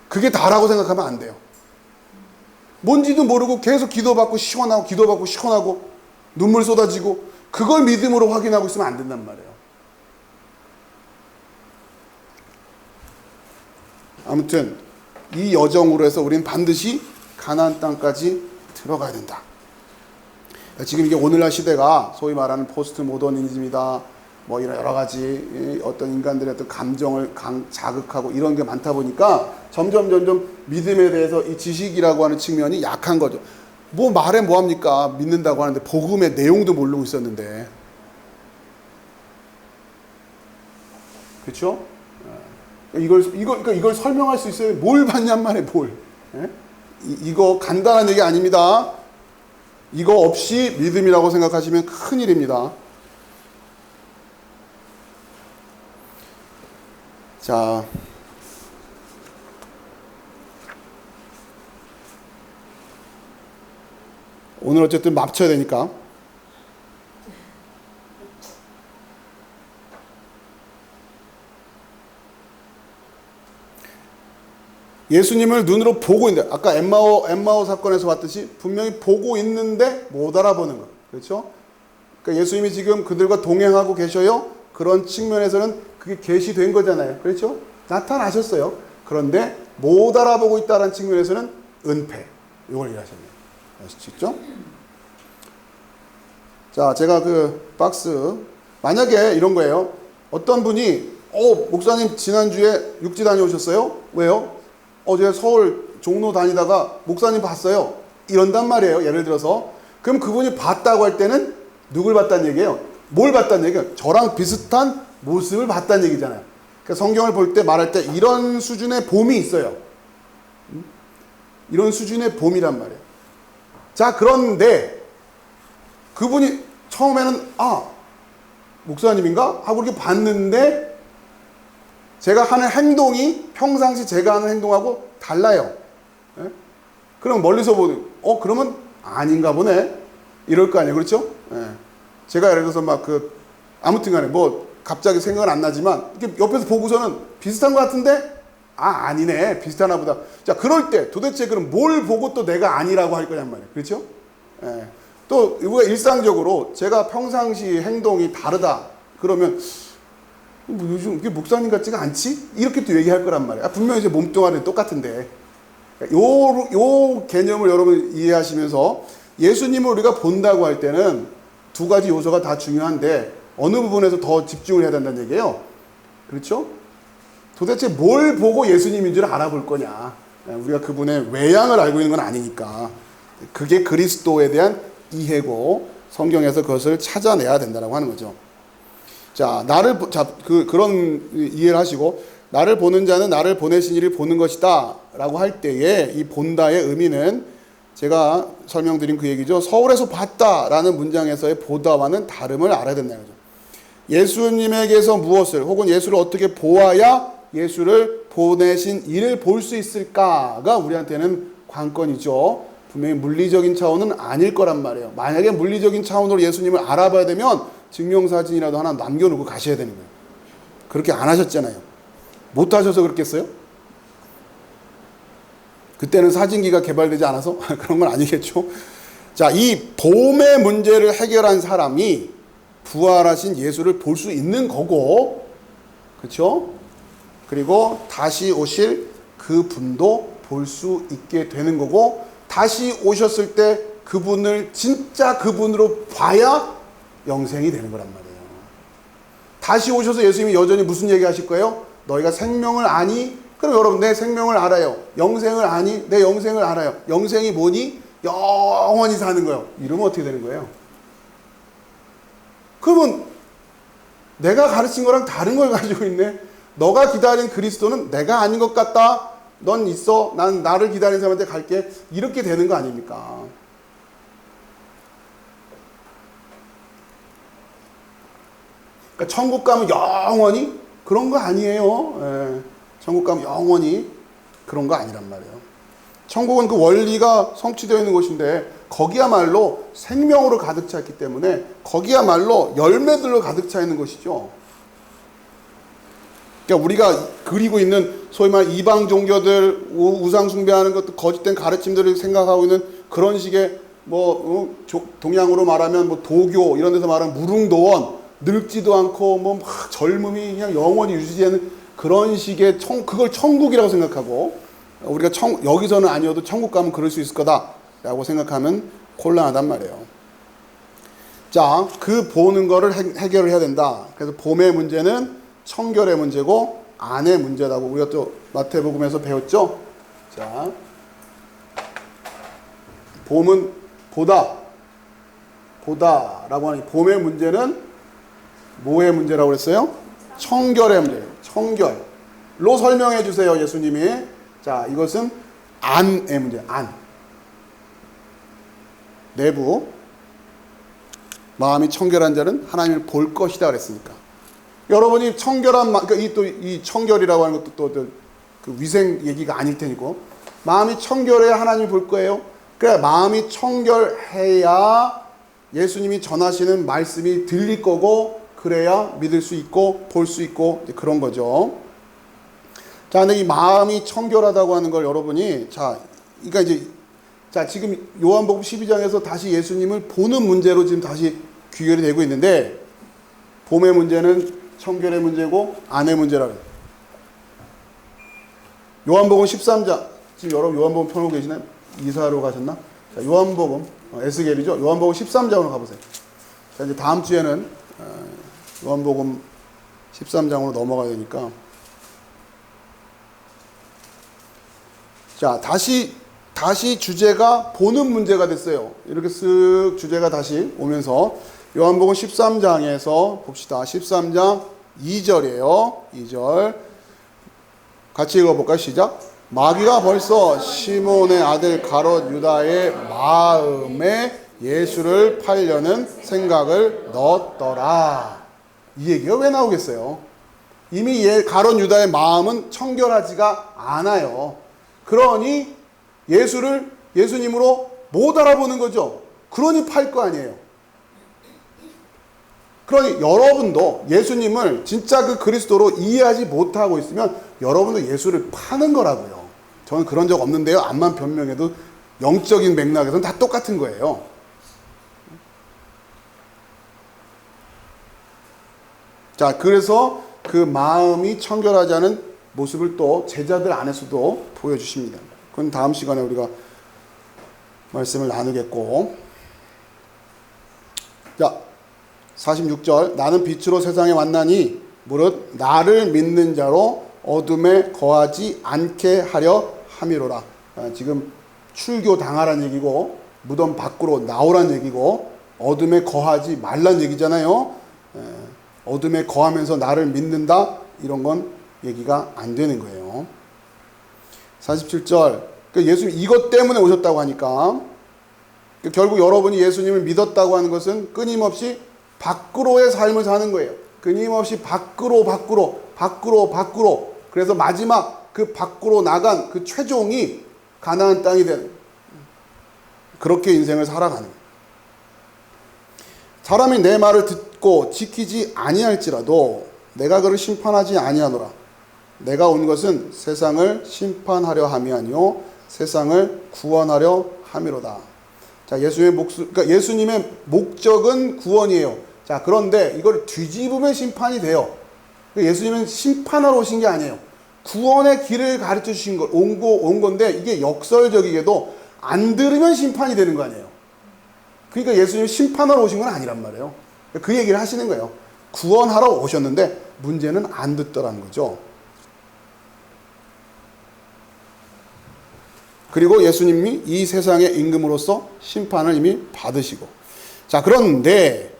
그게 다라고 생각하면 안 돼요. 뭔지도 모르고 계속 기도받고 시원하고 눈물 쏟아지고 그걸 믿음으로 확인하고 있으면 안 된단 말이에요. 아무튼 이 여정으로 해서 우리는 반드시 가나안 땅까지 들어가야 된다. 지금 이게 오늘날 시대가 소위 말하는 포스트 모더니즘이다. 뭐 이런 여러 가지 어떤 인간들의 어떤 감정을 자극하고 이런 게 많다 보니까 점점 믿음에 대해서 이 지식이라고 하는 측면이 약한 거죠. 뭐 말해 뭐합니까? 믿는다고 하는데 복음의 내용도 모르고 있었는데. 그렇죠? 이걸 설명할 수 있어요. 뭘 봤냔 말이에요, 뭘. 예? 이거 간단한 얘기 아닙니다. 이거 없이 믿음이라고 생각하시면 큰일입니다. 자, 오늘 어쨌든 맞춰야 되니까. 예수님을 눈으로 보고 있는데, 아까 엠마오 사건에서 봤듯이 분명히 보고 있는데 못 알아보는 거. 그렇죠? 그러니까 예수님이 지금 그들과 동행하고 계셔요. 그런 측면에서는 그게 계시된 거잖아요. 그렇죠? 나타나셨어요. 그런데 못 알아보고 있다는 측면에서는 은폐. 이걸 이해하셨네요. 아시죠? 자, 제가 그 박스, 만약에 이런 거예요. 어떤 분이, 목사님 지난주에 육지 다녀오셨어요? 왜요? 어제 서울 종로 다니다가 목사님 봤어요. 이런단 말이에요. 예를 들어서. 그럼 그분이 봤다고 할 때는 누굴 봤다는 얘기예요? 뭘 봤다는 얘기예요? 저랑 비슷한 모습을 봤다는 얘기잖아요. 그러니까 성경을 볼 때 말할 때 이런 수준의 봄이 있어요. 이런 수준의 봄이란 말이에요. 자, 그런데 그분이 처음에는 목사님인가? 하고 이렇게 봤는데 제가 하는 행동이 평상시 제가 하는 행동하고 달라요. 예? 그럼 멀리서 보는, 그러면 아닌가 보네. 이럴 거 아니에요. 그렇죠? 예. 제가 예를 들어서 아무튼 간에 갑자기 생각은 안 나지만, 이렇게 옆에서 보고서는 비슷한 것 같은데, 아니네. 비슷하나 보다. 자, 그럴 때 도대체 그럼 뭘 보고 또 내가 아니라고 할 거냔 말이에요. 그렇죠? 예. 또, 우리가 일상적으로 제가 평상시 행동이 다르다. 그러면, 요즘 이게 목사님 같지가 않지? 이렇게 또 얘기할 거란 말이에요. 분명히 이제 몸뚱아리는 똑같은데. 요 개념을 여러분 이해하시면서 예수님을 우리가 본다고 할 때는 두 가지 요소가 다 중요한데 어느 부분에서 더 집중을 해야 된다는 얘기예요. 그렇죠? 도대체 뭘 보고 예수님인 줄 알아볼 거냐. 우리가 그분의 외양을 알고 있는 건 아니니까. 그게 그리스도에 대한 이해고 성경에서 그것을 찾아내야 된다고 하는 거죠. 자, 그런 이해를 하시고, 나를 보는 자는 나를 보내신 이를 보는 것이다 라고 할 때에 이 본다의 의미는 제가 설명드린 그 얘기죠. 서울에서 봤다라는 문장에서의 보다와는 다름을 알아야 된다는 거죠. 예수님에게서 무엇을 혹은 예수를 어떻게 보아야 예수를 보내신 이를 볼 수 있을까가 우리한테는 관건이죠. 분명히 물리적인 차원은 아닐 거란 말이에요. 만약에 물리적인 차원으로 예수님을 알아봐야 되면 증명사진이라도 하나 남겨놓고 가셔야 되는 거예요. 그렇게 안 하셨잖아요. 못 하셔서 그렇겠어요? 그때는 사진기가 개발되지 않아서? 그런 건 아니겠죠. 자, 이 봄의 문제를 해결한 사람이 부활하신 예수를 볼 수 있는 거고, 그렇죠? 그리고 다시 오실 그 분도 볼 수 있게 되는 거고, 다시 오셨을 때 그분을 진짜 그분으로 봐야 영생이 되는 거란 말이에요. 다시 오셔서 예수님이 여전히 무슨 얘기 하실 거예요? 너희가 생명을 아니? 그럼 여러분, 내 생명을 알아요. 영생을 아니? 내 영생을 알아요. 영생이 뭐니? 영원히 사는 거예요. 이러면 어떻게 되는 거예요? 그러면 내가 가르친 거랑 다른 걸 가지고 있네. 너가 기다린 그리스도는 내가 아닌 것 같다. 넌 있어. 난 나를 기다리는 사람한테 갈게. 이렇게 되는 거 아닙니까? 그러니까 천국 가면 영원히 그런 거 아니에요. 예. 천국 가면 영원히 그런 거 아니란 말이에요. 천국은 그 원리가 성취되어 있는 곳인데 거기야말로 생명으로 가득 차 있기 때문에 거기야말로 열매들로 가득 차 있는 것이죠. 그러니까 우리가 그리고 있는 소위 말 이방 종교들 우상 숭배하는 것도 거짓된 가르침들을 생각하고 있는 그런 식의 동양으로 말하면 도교 이런 데서 말하는 무릉도원 늙지도 않고 막 젊음이 그냥 영원히 유지되는 그런 식의 그걸 천국이라고 생각하고 우리가 여기서는 아니어도 천국 가면 그럴 수 있을 거다라고 생각하면 곤란하단 말이에요. 자, 그 보는 거를 해결을 해야 된다. 그래서 봄의 문제는 청결의 문제고 안의 문제라고 우리가 또 마태복음에서 배웠죠. 자, 봄은 보다라고 하니 봄의 문제는 뭐의 문제라고 그랬어요? 청결의 문제예요. 청결로 설명해 주세요, 예수님이. 자, 이것은 안의 문제. 안. 내부. 마음이 청결한 자는 하나님을 볼 것이다 그랬으니까. 여러분이 청결한 그러니까 이 청결이라고 하는 것도 또 그 위생 얘기가 아닐 테니까 마음이 청결해야 하나님을 볼 거예요. 그래 마음이 청결해야 예수님이 전하시는 말씀이 들릴 거고 그래야 믿을 수 있고 볼 수 있고 그런 거죠. 자, 근데 이 마음이 청결하다고 하는 걸 여러분이 그러니까 이제 지금 요한복음 12장에서 다시 예수님을 보는 문제로 지금 다시 귀결이 되고 있는데 봄의 문제는 청결의 문제고 안의 문제라고. 요한복음 13장 지금 여러분 요한복음 펴놓고 계시나요? 이사로 가셨나? 자, 요한복음 에스겔이죠. 요한복음 13장으로 가보세요. 자, 이제 다음 주에는 요한복음 13장으로 넘어가야 되니까. 자, 다시 주제가 보는 문제가 됐어요. 이렇게 쓱 주제가 다시 오면서 요한복음 13장에서 봅시다. 13장 2절이에요. 2절. 같이 읽어볼까요? 시작. 마귀가 벌써 시몬의 아들 가롯 유다의 마음에 예수를 팔려는 생각을 넣었더라. 이 얘기가 왜 나오겠어요? 이미 가롯 유다의 마음은 청결하지가 않아요. 그러니 예수님으로 못 알아보는 거죠. 그러니 팔 거 아니에요. 그러니 여러분도 예수님을 진짜 그 그리스도로 이해하지 못하고 있으면 여러분도 예수를 파는 거라고요. 저는 그런 적 없는데요. 암만 변명해도 영적인 맥락에서는 다 똑같은 거예요. 자, 그래서 그 마음이 청결하지 않은 모습을 또 제자들 안에서도 보여주십니다. 그건 다음 시간에 우리가 말씀을 나누겠고. 자, 46절. 나는 빛으로 세상에 왔나니 무릇 나를 믿는 자로 어둠에 거하지 않게 하려 함이로라. 지금 출교 당하란 얘기고 무덤 밖으로 나오란 얘기고 어둠에 거하지 말란 얘기잖아요. 어둠에 거하면서 나를 믿는다 이런 건 얘기가 안 되는 거예요. 47절. 예수님 이것 때문에 오셨다고 하니까 결국 여러분이 예수님을 믿었다고 하는 것은 끊임없이 밖으로의 삶을 사는 거예요. 끊임없이 밖으로. 그래서 마지막 그 밖으로 나간 그 최종이 가나안 땅이 되는, 그렇게 인생을 살아가는 거예요. 사람이 내 말을 듣고 지키지 아니할지라도 내가 그를 심판하지 아니하노라. 내가 온 것은 세상을 심판하려 함이 아니요 세상을 구원하려 함이로다. 자, 그러니까 예수님의 목적은 구원이에요. 자, 그런데 이걸 뒤집으면 심판이 돼요. 예수님은 심판하러 오신 게 아니에요. 구원의 길을 가르쳐 주신 온 건데 이게 역설적이게도 안 들으면 심판이 되는 거 아니에요. 그러니까 예수님이 심판하러 오신 건 아니란 말이에요. 그 얘기를 하시는 거예요. 구원하러 오셨는데 문제는 안 듣더라는 거죠. 그리고 예수님이 이 세상의 임금으로서 심판을 이미 받으시고. 자, 그런데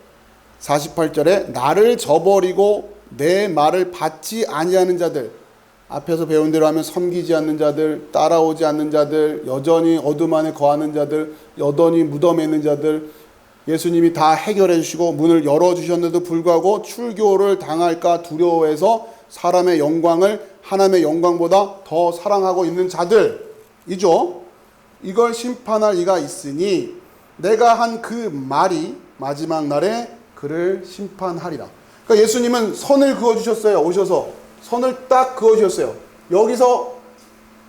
48절에 나를 저버리고 내 말을 받지 아니하는 자들, 앞에서 배운 대로 하면 섬기지 않는 자들, 따라오지 않는 자들, 여전히 어둠 안에 거하는 자들, 여전히 무덤에 있는 자들, 예수님이 다 해결해 주시고 문을 열어주셨는데도 불구하고 출교를 당할까 두려워해서 사람의 영광을 하나님의 영광보다 더 사랑하고 있는 자들이죠. 이걸 심판할 이가 있으니 내가 한 그 말이 마지막 날에 그를 심판하리라. 그러니까 예수님은 선을 그어주셨어요. 오셔서 선을 딱 그어주셨어요. 여기서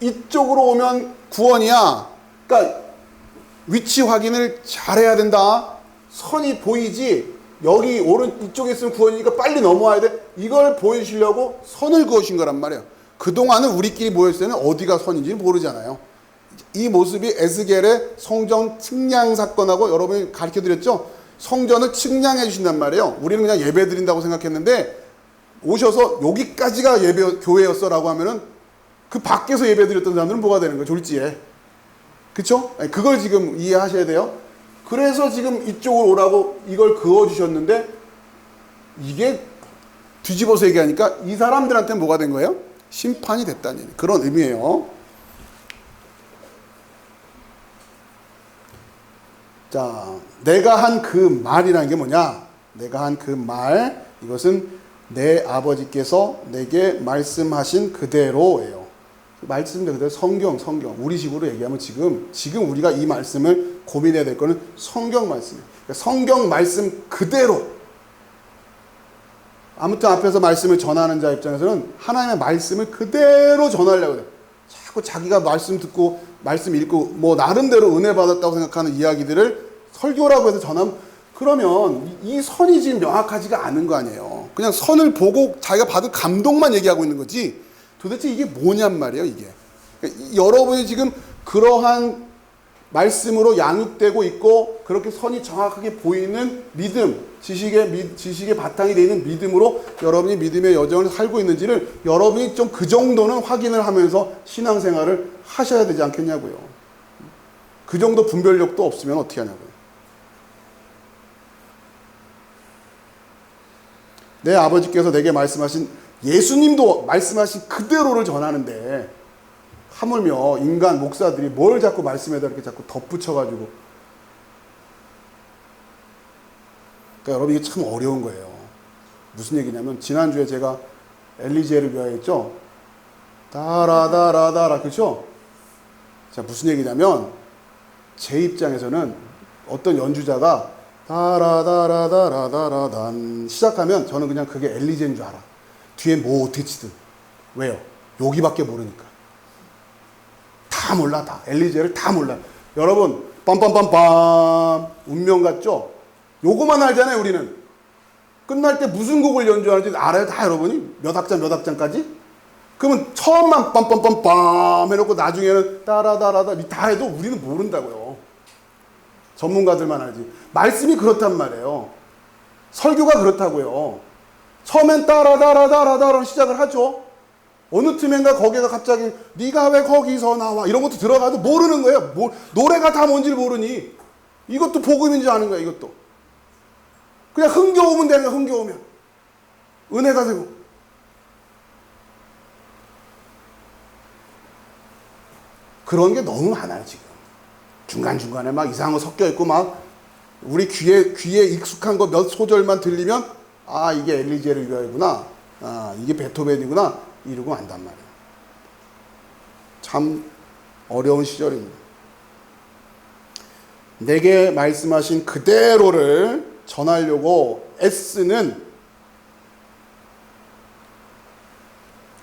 이쪽으로 오면 구원이야. 그러니까 위치 확인을 잘해야 된다. 선이 보이지 여기 이쪽에 있으면 구원이니까 빨리 넘어와야 돼. 이걸 보여주시려고 선을 그어주신 거란 말이에요. 그동안은 우리끼리 모였을 때는 어디가 선인지 모르잖아요. 이 모습이 에스겔의 성전 측량 사건하고 여러분이 가르쳐드렸죠. 성전을 측량해 주신단 말이에요. 우리는 그냥 예배 드린다고 생각했는데 오셔서 여기까지가 교회였어 라고 하면은 그 밖에서 예배 드렸던 사람들은 뭐가 되는 거예요? 졸지에. 그쵸? 그걸 지금 이해하셔야 돼요. 그래서 지금 이쪽으로 오라고 이걸 그어주셨는데 이게 뒤집어서 얘기하니까 이 사람들한테는 뭐가 된 거예요? 심판이 됐다는 그런 의미예요. 자, 내가 한 그 말이라는 게 뭐냐? 내가 한 그 말, 이것은 내 아버지께서 내게 말씀하신 그대로예요. 말씀대로 그대로 성경. 우리식으로 얘기하면 지금 우리가 이 말씀을 고민해야 될 거는 성경 말씀이에요. 그러니까 성경 말씀 그대로. 아무튼 앞에서 말씀을 전하는 자 입장에서는 하나님의 말씀을 그대로 전하려고 해요. 자꾸 자기가 말씀 듣고 말씀 읽고 뭐 나름대로 은혜 받았다고 생각하는 이야기들을 설교라고 해서 전하면 그러면 이 선이 지금 명확하지가 않은 거 아니에요. 그냥 선을 보고 자기가 받은 감동만 얘기하고 있는 거지 도대체 이게 뭐냔 말이에요. 이게 그러니까 여러분이 지금 그러한 말씀으로 양육되고 있고 그렇게 선이 정확하게 보이는 믿음, 지식의 바탕이 되는 믿음으로 여러분이 믿음의 여정을 살고 있는지를 여러분이 좀 그 정도는 확인을 하면서 신앙생활을 하셔야 되지 않겠냐고요. 그 정도 분별력도 없으면 어떻게 하냐고요. 내 아버지께서 내게 말씀하신 예수님도 말씀하신 그대로를 전하는데 하물며 인간 목사들이 뭘 자꾸 말씀에다 이렇게 자꾸 덧붙여가지고 그러니까 여러분 이게 참 어려운 거예요. 무슨 얘기냐면 지난주에 제가 엘리제를 위하여 했죠. 다라다라다라 그렇죠? 자 무슨 얘기냐면 제 입장에서는 어떤 연주자가 다라다라다라다라단 시작하면 저는 그냥 그게 엘리제인 줄 알아. 뒤에 뭐 어떻게 치든. 왜요? 여기밖에 모르니까. 다 몰라 다. 엘리제를 다 몰라. 여러분 빰빰빰빰 운명 같죠? 요거만 알잖아요 우리는. 끝날 때 무슨 곡을 연주하는지 알아요 다 여러분이? 몇 악장까지? 그러면 처음만 빰빰빰빰 해놓고 나중에는 따라다라다 다 해도 우리는 모른다고요. 전문가들만 알지. 말씀이 그렇단 말이에요. 설교가 그렇다고요. 처음엔 따라다라다라다로 시작을 하죠. 어느 틈엔가 거기가 갑자기 네가 왜 거기서 나와 이런 것도 들어가도 모르는 거예요. 노래가 다 뭔지 모르니 이것도 복음인지 아는 거야. 이것도 그냥 흥겨우면 되는 거야. 흥겨우면 은혜가 되고. 그런 게 너무 많아요 지금. 중간중간에 막 이상한 거 섞여 있고 막 우리 귀에 익숙한 거 몇 소절만 들리면 아 이게 엘리제를 위하여구나. 아 이게 베토벤이구나. 이러고 안단 말이에요. 참 어려운 시절입니다. 내게 말씀하신 그대로를 전하려고 애쓰는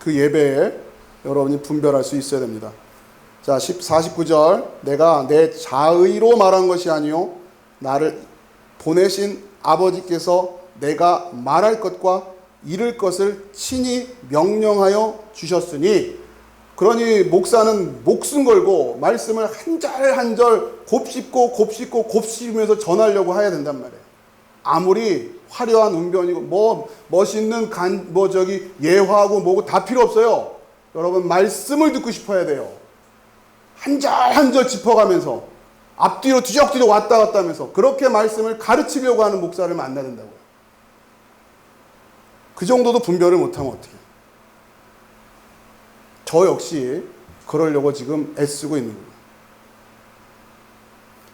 그 예배에 여러분이 분별할 수 있어야 됩니다. 자, 49절 내가 내 자의로 말한 것이 아니요 나를 보내신 아버지께서 내가 말할 것과 이룰 것을 친히 명령하여 주셨으니 그러니 목사는 목숨 걸고 말씀을 한 절 한 절 곱씹으면서 전하려고 해야 된단 말이에요. 아무리 화려한 웅변이고 뭐 멋있는 예화하고 뭐고 다 필요 없어요. 여러분 말씀을 듣고 싶어야 돼요. 한 절 한 절 짚어가면서 앞뒤로 뒤적뒤적 왔다 갔다 하면서 그렇게 말씀을 가르치려고 하는 목사를 만나야 된다고요. 그 정도도 분별을 못하면 어떡해요. 저 역시 그러려고 지금 애쓰고 있는 거예요.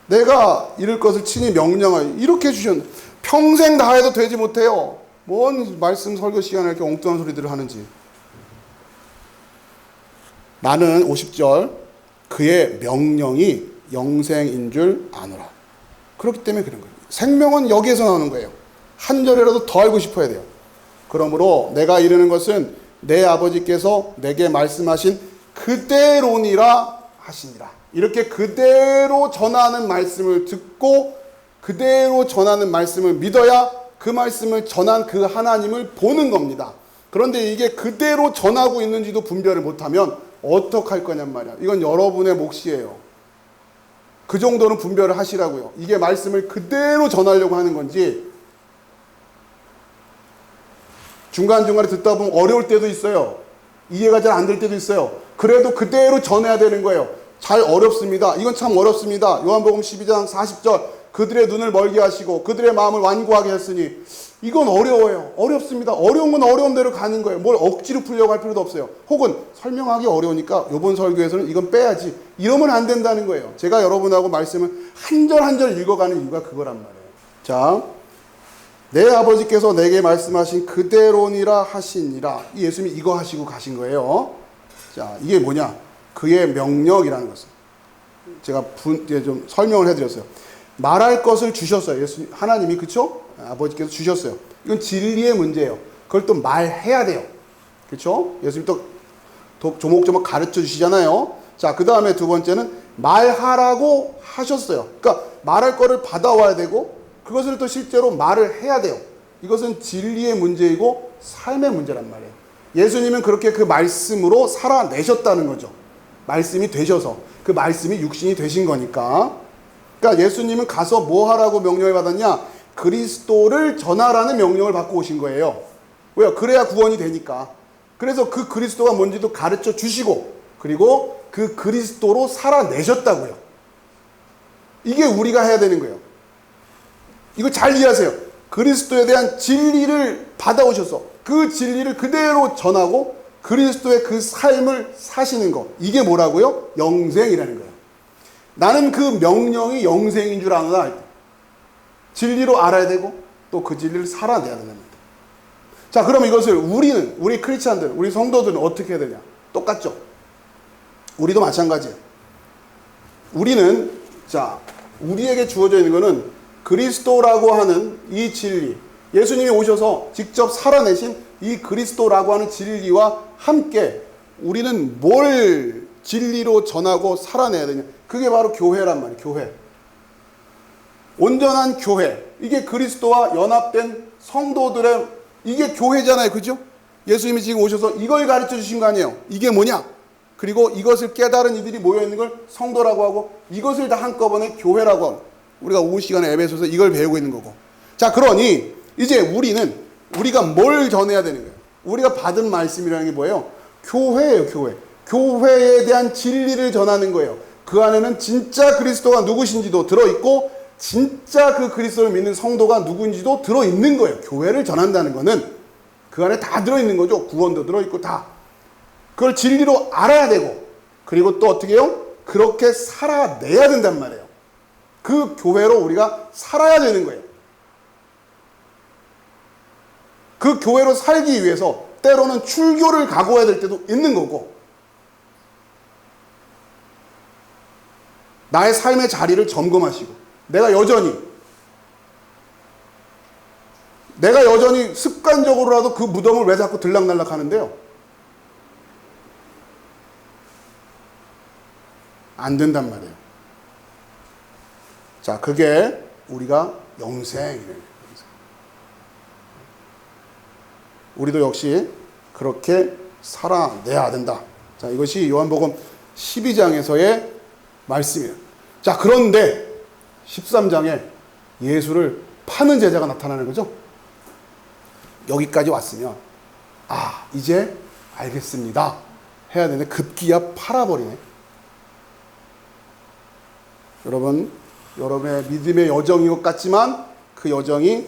내가 이룰 것을 친히 명령하여 이렇게 해주셨는데 평생 다 해도 되지 못해요. 뭔 말씀 설교 시간에 이렇게 엉뚱한 소리들을 하는지. 나는 50절 그의 명령이 영생인 줄 아노라. 그렇기 때문에 그런 거예요. 생명은 여기에서 나오는 거예요. 한 절이라도 더 알고 싶어야 돼요. 그러므로 내가 이르는 것은 내 아버지께서 내게 말씀하신 그대로니라 하시니라. 이렇게 그대로 전하는 말씀을 듣고 그대로 전하는 말씀을 믿어야 그 말씀을 전한 그 하나님을 보는 겁니다. 그런데 이게 그대로 전하고 있는지도 분별을 못하면 어떡할 거냔 말이야. 이건 여러분의 몫이에요. 그 정도는 분별을 하시라고요. 이게 말씀을 그대로 전하려고 하는 건지 중간중간에 듣다 보면 어려울 때도 있어요. 이해가 잘 안 될 때도 있어요. 그래도 그대로 전해야 되는 거예요. 잘 어렵습니다. 이건 참 어렵습니다. 요한복음 12장 40절 그들의 눈을 멀게 하시고 그들의 마음을 완고하게 했으니 이건 어려워요. 어렵습니다. 어려운 건 어려운 대로 가는 거예요. 뭘 억지로 풀려고 할 필요도 없어요. 혹은 설명하기 어려우니까 이번 설교에서는 이건 빼야지. 이러면 안 된다는 거예요. 제가 여러분하고 말씀을 한 절 한 절 읽어가는 이유가 그거란 말이에요. 자, 내 아버지께서 내게 말씀하신 그대로니라 하시니라. 이 예수님이 이거 하시고 가신 거예요. 자, 이게 뭐냐? 그의 명령이라는 것을 제가 좀 설명을 해드렸어요. 말할 것을 주셨어요. 예수님, 하나님이, 그쵸? 아버지께서 주셨어요. 이건 진리의 문제예요. 그걸 또 말해야 돼요. 그쵸? 예수님 또 조목조목 가르쳐 주시잖아요. 자, 그 다음에 두 번째는 말하라고 하셨어요. 그러니까 말할 거를 받아와야 되고 그것을 또 실제로 말을 해야 돼요. 이것은 진리의 문제이고 삶의 문제란 말이에요. 예수님은 그렇게 그 말씀으로 살아내셨다는 거죠. 말씀이 되셔서 그 말씀이 육신이 되신 거니까. 그러니까 예수님은 가서 뭐 하라고 명령을 받았냐? 그리스도를 전하라는 명령을 받고 오신 거예요. 왜요? 그래야 구원이 되니까. 그래서 그 그리스도가 뭔지도 가르쳐 주시고 그리고 그 그리스도로 살아내셨다고요. 이게 우리가 해야 되는 거예요. 이거 잘 이해하세요. 그리스도에 대한 진리를 받아오셔서 그 진리를 그대로 전하고 그리스도의 그 삶을 사시는 거. 이게 뭐라고요? 영생이라는 거예요. 나는 그 명령이 영생인 줄 아느나 진리로 알아야 되고 또 그 진리를 살아내야 된답니다. 자, 그럼 이것을 우리 크리스찬들, 우리 성도들은 어떻게 해야 되냐? 똑같죠? 우리도 마찬가지예요. 우리에게 주어져 있는 것은 그리스도라고 하는 이 진리, 예수님이 오셔서 직접 살아내신 이 그리스도라고 하는 진리와 함께 우리는 뭘 진리로 전하고 살아내야 되냐? 그게 바로 교회란 말이에요. 교회. 온전한 교회. 이게 그리스도와 연합된 성도들의 이게 교회잖아요. 그죠? 예수님이 지금 오셔서 이걸 가르쳐 주신 거 아니에요. 이게 뭐냐? 그리고 이것을 깨달은 이들이 모여있는 걸 성도라고 하고 이것을 다 한꺼번에 교회라고 하고 우리가 오후 시간에 에베소서 이걸 배우고 있는 거고. 자, 그러니 이제 우리가 뭘 전해야 되는 거예요? 우리가 받은 말씀이라는 게 뭐예요? 교회예요. 교회. 교회에 대한 진리를 전하는 거예요. 그 안에는 진짜 그리스도가 누구신지도 들어있고 진짜 그 그리스도를 믿는 성도가 누구인지도 들어있는 거예요. 교회를 전한다는 거는 그 안에 다 들어있는 거죠. 구원도 들어있고 다. 그걸 진리로 알아야 되고 그리고 또 어떻게 해요? 그렇게 살아내야 된단 말이에요. 그 교회로 우리가 살아야 되는 거예요. 그 교회로 살기 위해서 때로는 출교를 각오해야 될 때도 있는 거고 나의 삶의 자리를 점검하시고 내가 여전히 습관적으로라도 그 무덤을 왜 자꾸 들락날락 하는데요? 안 된단 말이에요. 자, 그게 우리가 영생이에요. 우리도 역시 그렇게 살아내야 된다. 자, 이것이 요한복음 12장에서의 말씀이에요. 자, 그런데 13장에 예수를 파는 제자가 나타나는 거죠. 여기까지 왔으면 이제 알겠습니다 해야 되는데 급기야 팔아버리네. 여러분의 믿음의 여정인 것 같지만 그 여정이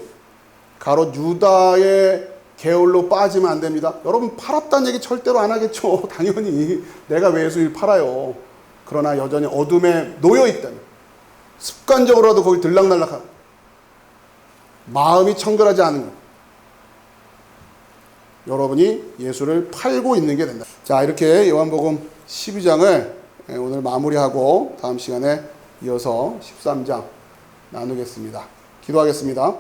가롯 유다의 계율로 빠지면 안 됩니다. 여러분 팔았다는 얘기 절대로 안 하겠죠. 당연히 내가 왜 예수를 팔아요. 그러나 여전히 어둠에 놓여있다면 습관적으로라도 거기 들락날락하고 마음이 청결하지 않은 것. 여러분이 예수를 팔고 있는 게 된다. 자, 이렇게 요한복음 12장을 오늘 마무리하고 다음 시간에 이어서 13장 나누겠습니다. 기도하겠습니다.